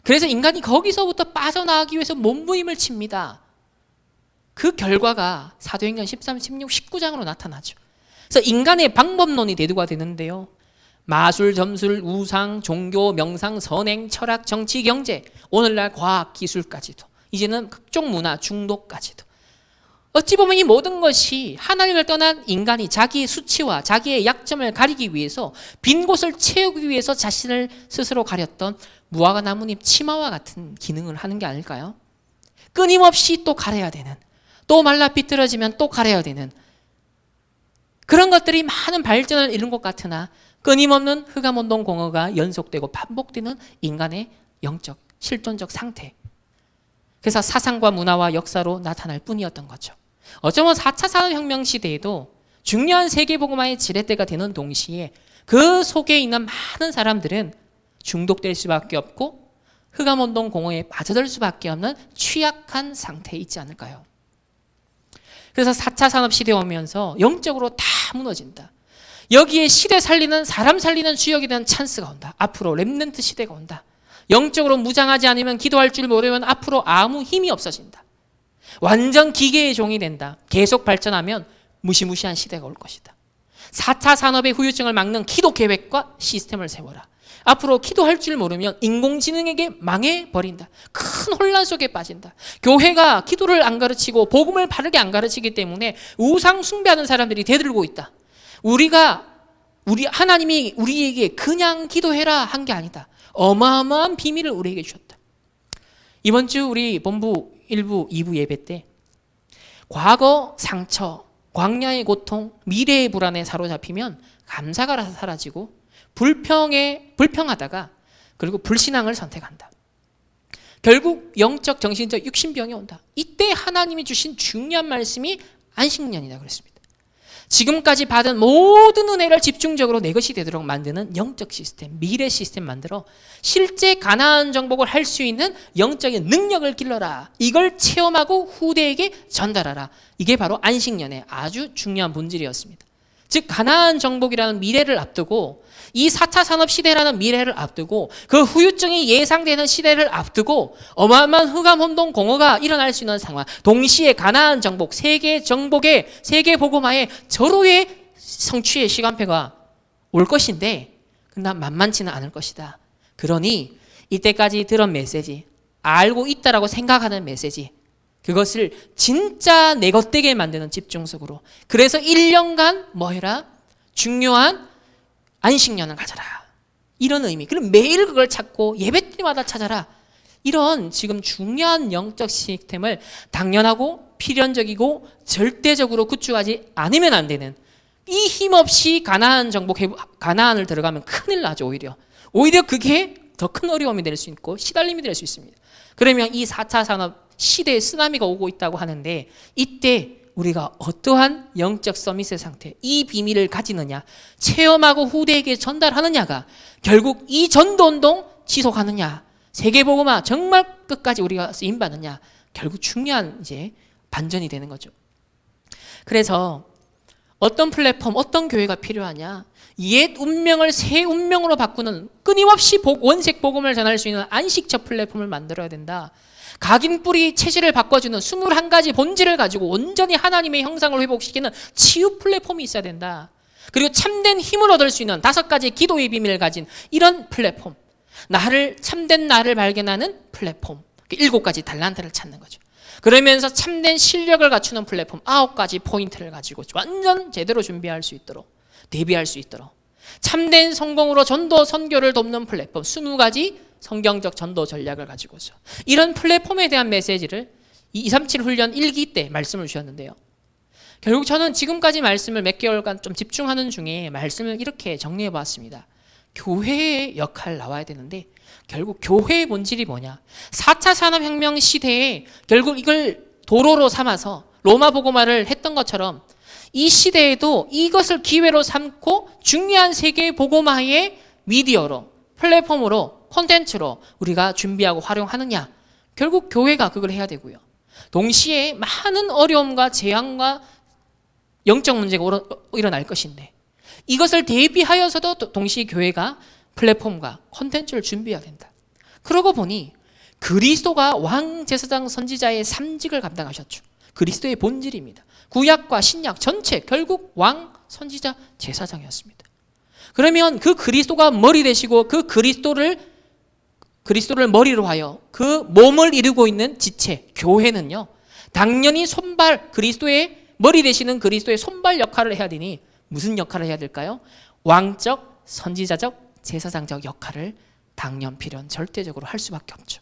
그래서 인간이 거기서부터 빠져나가기 위해서 몸부림을 칩니다. 그 결과가 사도행전 13, 16, 19장으로 나타나죠. 그래서 인간의 방법론이 대두가 되는데요. 마술, 점술, 우상, 종교, 명상, 선행, 철학, 정치, 경제, 오늘날 과학, 기술까지도, 이제는 각종 문화, 중독까지도. 어찌 보면 이 모든 것이 하나님을 떠난 인간이 자기의 수치와 자기의 약점을 가리기 위해서 빈 곳을 채우기 위해서 자신을 스스로 가렸던 무화과 나뭇잎 치마와 같은 기능을 하는 게 아닐까요? 끊임없이 또 가려야 되는, 또 말라 비틀어지면 또 가려야 되는 그런 것들이 많은 발전을 이룬 것 같으나 끊임없는 흑암운동 공허가 연속되고 반복되는 인간의 영적, 실존적 상태. 그래서 사상과 문화와 역사로 나타날 뿐이었던 거죠. 어쩌면 4차 산업혁명 시대에도 중요한 세계복음화의 지렛대가 되는 동시에 그 속에 있는 많은 사람들은 중독될 수밖에 없고 흑암운동 공허에 빠져들 수밖에 없는 취약한 상태에 있지 않을까요? 그래서 4차 산업시대에 오면서 영적으로 다 무너진다. 여기에 시대 살리는, 사람 살리는 주역에 대한 찬스가 온다. 앞으로 렘넌트 시대가 온다. 영적으로 무장하지 않으면, 기도할 줄 모르면 앞으로 아무 힘이 없어진다. 완전 기계의 종이 된다. 계속 발전하면 무시무시한 시대가 올 것이다. 4차 산업의 후유증을 막는 기도 계획과 시스템을 세워라. 앞으로 기도할 줄 모르면 인공지능에게 망해버린다. 큰 혼란 속에 빠진다. 교회가 기도를 안 가르치고 복음을 바르게 안 가르치기 때문에 우상 숭배하는 사람들이 대들고 있다. 우리 하나님이 우리에게 그냥 기도해라 한 게 아니다. 어마어마한 비밀을 우리에게 주셨다. 이번 주 우리 본부 1부, 2부 예배 때 과거 상처, 광야의 고통, 미래의 불안에 사로잡히면 감사가 사라지고 불평하다가 그리고 불신앙을 선택한다. 결국 영적, 정신적, 육신병이 온다. 이때 하나님이 주신 중요한 말씀이 안식년이다 그랬습니다. 지금까지 받은 모든 은혜를 집중적으로 내 것이 되도록 만드는 영적 시스템, 미래 시스템 만들어 실제 가나안 정복을 할 수 있는 영적인 능력을 길러라. 이걸 체험하고 후대에게 전달하라. 이게 바로 안식년의 아주 중요한 본질이었습니다. 즉 가나안 정복이라는 미래를 앞두고 이 4차 산업시대라는 미래를 앞두고 그 후유증이 예상되는 시대를 앞두고 어마어마한 흑암운동 공허가 일어날 수 있는 상황, 동시에 가나안 정복, 세계 정복의 세계 복음화의 절호의 성취의 시간표가 올 것인데 난 만만치는 않을 것이다. 그러니 이때까지 들은 메시지, 알고 있다라고 생각하는 메시지, 그것을 진짜 내 것 되게 만드는 집중석으로. 그래서 1년간 뭐 해라? 중요한 안식년을 가져라. 이런 의미. 그럼 매일 그걸 찾고 예배 때마다 찾아라. 이런 지금 중요한 영적 시스템을 당연하고 필연적이고 절대적으로 구축하지 않으면 안 되는, 이 힘없이 가나안을 들어가면 큰일 나죠. 오히려 그게 더 큰 어려움이 될 수 있고 시달림이 될 수 있습니다. 그러면 이 4차 산업 시대에 쓰나미가 오고 있다고 하는데, 이때 우리가 어떠한 영적 서밋의 상태, 이 비밀을 가지느냐, 체험하고 후대에게 전달하느냐가 결국 이 전도운동 지속하느냐, 세계복음화 정말 끝까지 우리가 쓰임받느냐, 결국 중요한 이제 반전이 되는 거죠. 그래서 어떤 플랫폼, 어떤 교회가 필요하냐? 옛 운명을 새 운명으로 바꾸는, 끊임없이 원색 복음을 전할 수 있는 안식처 플랫폼을 만들어야 된다. 각인 뿌리 체질을 바꿔주는 21가지 본질을 가지고 온전히 하나님의 형상을 회복시키는 치유 플랫폼이 있어야 된다. 그리고 참된 힘을 얻을 수 있는 5가지 기도의 비밀을 가진 이런 플랫폼, 참된 나를 발견하는 플랫폼, 7가지 달란트를 찾는 거죠. 그러면서 참된 실력을 갖추는 플랫폼 9가지 포인트를 가지고 완전 제대로 준비할 수 있도록, 대비할 수 있도록, 참된 성공으로 전도 선교를 돕는 플랫폼 20가지 성경적 전도 전략을 가지고서, 이런 플랫폼에 대한 메시지를 237 훈련 1기 때 말씀을 주셨는데요. 결국 저는 지금까지 말씀을 몇 개월간 좀 집중하는 중에 말씀을 이렇게 정리해 봤습니다. 교회의 역할 나와야 되는데, 결국 교회의 본질이 뭐냐? 4차 산업혁명 시대에 결국 이걸 도로로 삼아서 로마 복음화를 했던 것처럼 이 시대에도 이것을 기회로 삼고 중요한 세계 복음화의 미디어로, 플랫폼으로, 콘텐츠로 우리가 준비하고 활용하느냐, 결국 교회가 그걸 해야 되고요. 동시에 많은 어려움과 재앙과 영적 문제가 일어날 것인데, 이것을 대비하여서도 동시에 교회가 플랫폼과 콘텐츠를 준비해야 된다. 그러고 보니 그리스도가 왕, 제사장, 선지자의 3직을 감당하셨죠. 그리스도의 본질입니다. 구약과 신약 전체 결국 왕, 선지자, 제사장이었습니다. 그러면 그 그리스도가 머리 되시고 그 그리스도를 머리로 하여 그 몸을 이루고 있는 지체, 교회는요, 당연히 그리스도의 머리 되시는 그리스도의 손발 역할을 해야 되니 무슨 역할을 해야 될까요? 왕적, 선지자적, 제사장적 역할을 당연 필연 절대적으로 할 수밖에 없죠.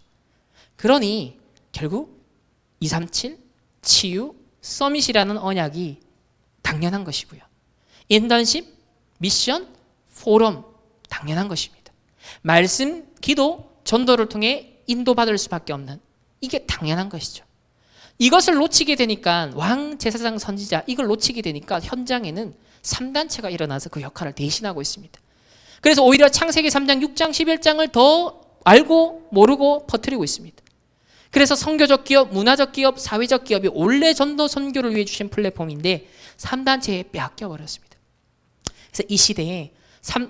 그러니 결국 237 치유 서밋이라는 언약이 당연한 것이고요. 인턴십, 미션, 포럼 당연한 것입니다. 말씀, 기도, 전도를 통해 인도받을 수밖에 없는, 이게 당연한 것이죠. 이것을 놓치게 되니까 왕, 제사장, 선지자, 이걸 놓치게 되니까 현장에는 3단체가 일어나서 그 역할을 대신하고 있습니다. 그래서 오히려 창세기 3장, 6장, 11장을 더 알고 모르고 퍼뜨리고 있습니다. 그래서 선교적 기업, 문화적 기업, 사회적 기업이 원래 전도 선교를 위해 주신 플랫폼인데 3단체에 빼앗겨 버렸습니다. 그래서 이 시대에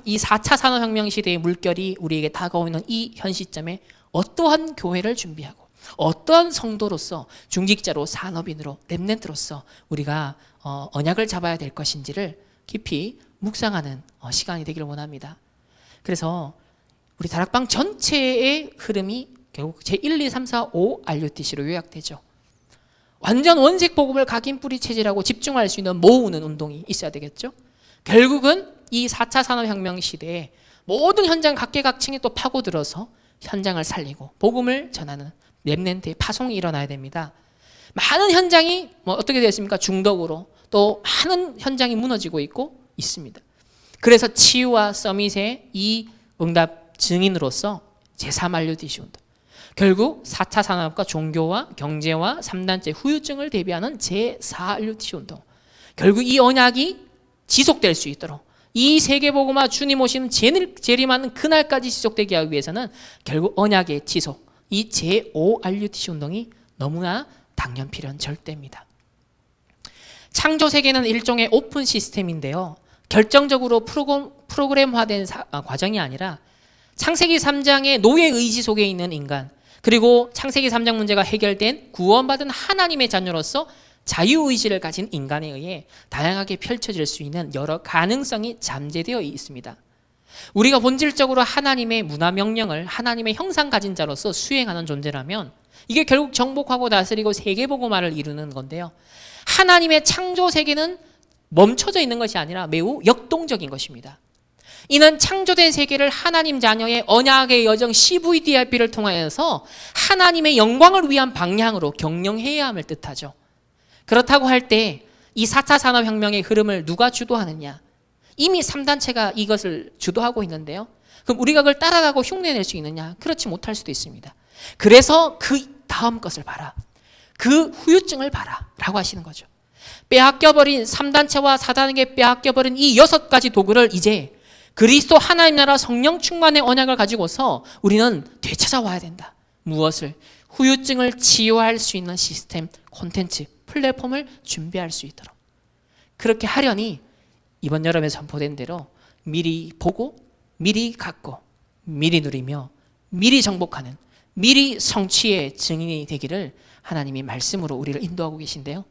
이 4차 산업혁명 시대의 물결이 우리에게 다가오는 이 현 시점에 어떠한 교회를 준비하고 어떠한 성도로서, 중직자로, 산업인으로, 렘넌트로서 우리가 언약을 잡아야 될 것인지를 깊이 묵상하는 시간이 되기를 원합니다. 그래서 우리 다락방 전체의 흐름이 결국 제1, 2, 3, 4, 5 RUTC로 요약되죠. 완전 원색 복음을 각인 뿌리 체질하고 집중할 수 있는 모으는 운동이 있어야 되겠죠. 결국은 이 4차 산업혁명 시대에 모든 현장 각계각층이 또 파고들어서 현장을 살리고 복음을 전하는 렘넌트의 파송이 일어나야 됩니다. 많은 현장이 어떻게 되었습니까? 중독으로, 또 많은 현장이 무너지고 있습니다. 그래서 치유와 서밋의 이 응답 증인으로서 제3RUTC 운동, 결국 4차 산업과 종교와 경제와 3단체 후유증을 대비하는 제4RUTC 운동, 결국 이 언약이 지속될 수 있도록, 이 세계복음화 주님 오시는 재림하는 그날까지 지속되게 하기 위해서는 결국 언약의 지속, 이 제5RUTC 운동이 너무나 당연 필요한 절대입니다. 창조 세계는 일종의 오픈 시스템인데요, 결정적으로 프로그램화된 과정이 아니라 창세기 3장의 노예 의지 속에 있는 인간, 그리고 창세기 3장 문제가 해결된 구원받은 하나님의 자녀로서 자유의지를 가진 인간에 의해 다양하게 펼쳐질 수 있는 여러 가능성이 잠재되어 있습니다. 우리가 본질적으로 하나님의 문화 명령을 하나님의 형상 가진 자로서 수행하는 존재라면 이게 결국 정복하고 다스리고 세계복음화를 이루는 건데요. 하나님의 창조 세계는 멈춰져 있는 것이 아니라 매우 역동적인 것입니다. 이는 창조된 세계를 하나님 자녀의 언약의 여정 CVDIP를 통하여서 하나님의 영광을 위한 방향으로 경영해야 함을 뜻하죠. 그렇다고 할 때 이 4차 산업혁명의 흐름을 누가 주도하느냐? 이미 3단체가 이것을 주도하고 있는데요. 그럼 우리가 그걸 따라가고 흉내낼 수 있느냐? 그렇지 못할 수도 있습니다. 그래서 그 다음 것을 봐라. 그 후유증을 봐라 라고 하시는 거죠. 빼앗겨버린 3단체와 4단에게 빼앗겨버린 이 6가지 도구를 이제 그리스도 하나님 나라 성령 충만의 언약을 가지고서 우리는 되찾아와야 된다. 무엇을? 후유증을 치유할 수 있는 시스템, 콘텐츠, 플랫폼을 준비할 수 있도록. 그렇게 하려니 이번 여름에 선포된 대로 미리 보고 미리 갖고 미리 누리며 미리 정복하는 미리 성취의 증인이 되기를 하나님이 말씀으로 우리를 인도하고 계신데요.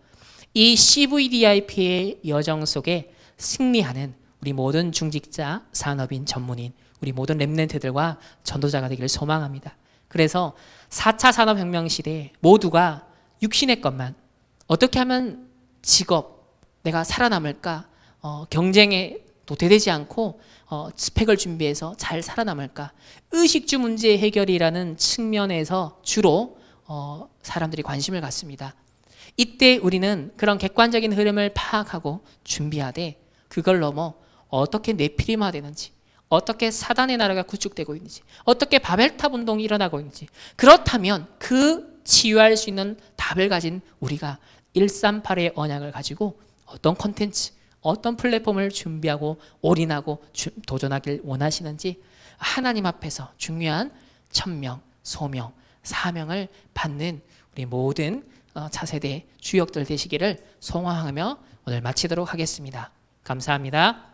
이 CVDIP의 여정 속에 승리하는 우리 모든 중직자, 산업인, 전문인, 우리 모든 렘넌트들과 전도자가 되기를 소망합니다. 그래서 4차 산업혁명 시대에 모두가 육신의 것만 어떻게 하면 직업, 내가 살아남을까, 경쟁에 도태되지 않고 스펙을 준비해서 잘 살아남을까, 의식주 문제 해결이라는 측면에서 주로 사람들이 관심을 갖습니다. 이때 우리는 그런 객관적인 흐름을 파악하고 준비하되 그걸 넘어 어떻게 네피림화되는지, 어떻게 사단의 나라가 구축되고 있는지, 어떻게 바벨탑 운동이 일어나고 있는지, 그렇다면 그 치유할 수 있는 답을 가진 우리가 138의 언약을 가지고 어떤 콘텐츠, 어떤 플랫폼을 준비하고 올인하고 도전하길 원하시는지 하나님 앞에서 중요한 천명, 소명, 사명을 받는 우리 모든 차세대 주역들 되시기를 소망하며 오늘 마치도록 하겠습니다. 감사합니다.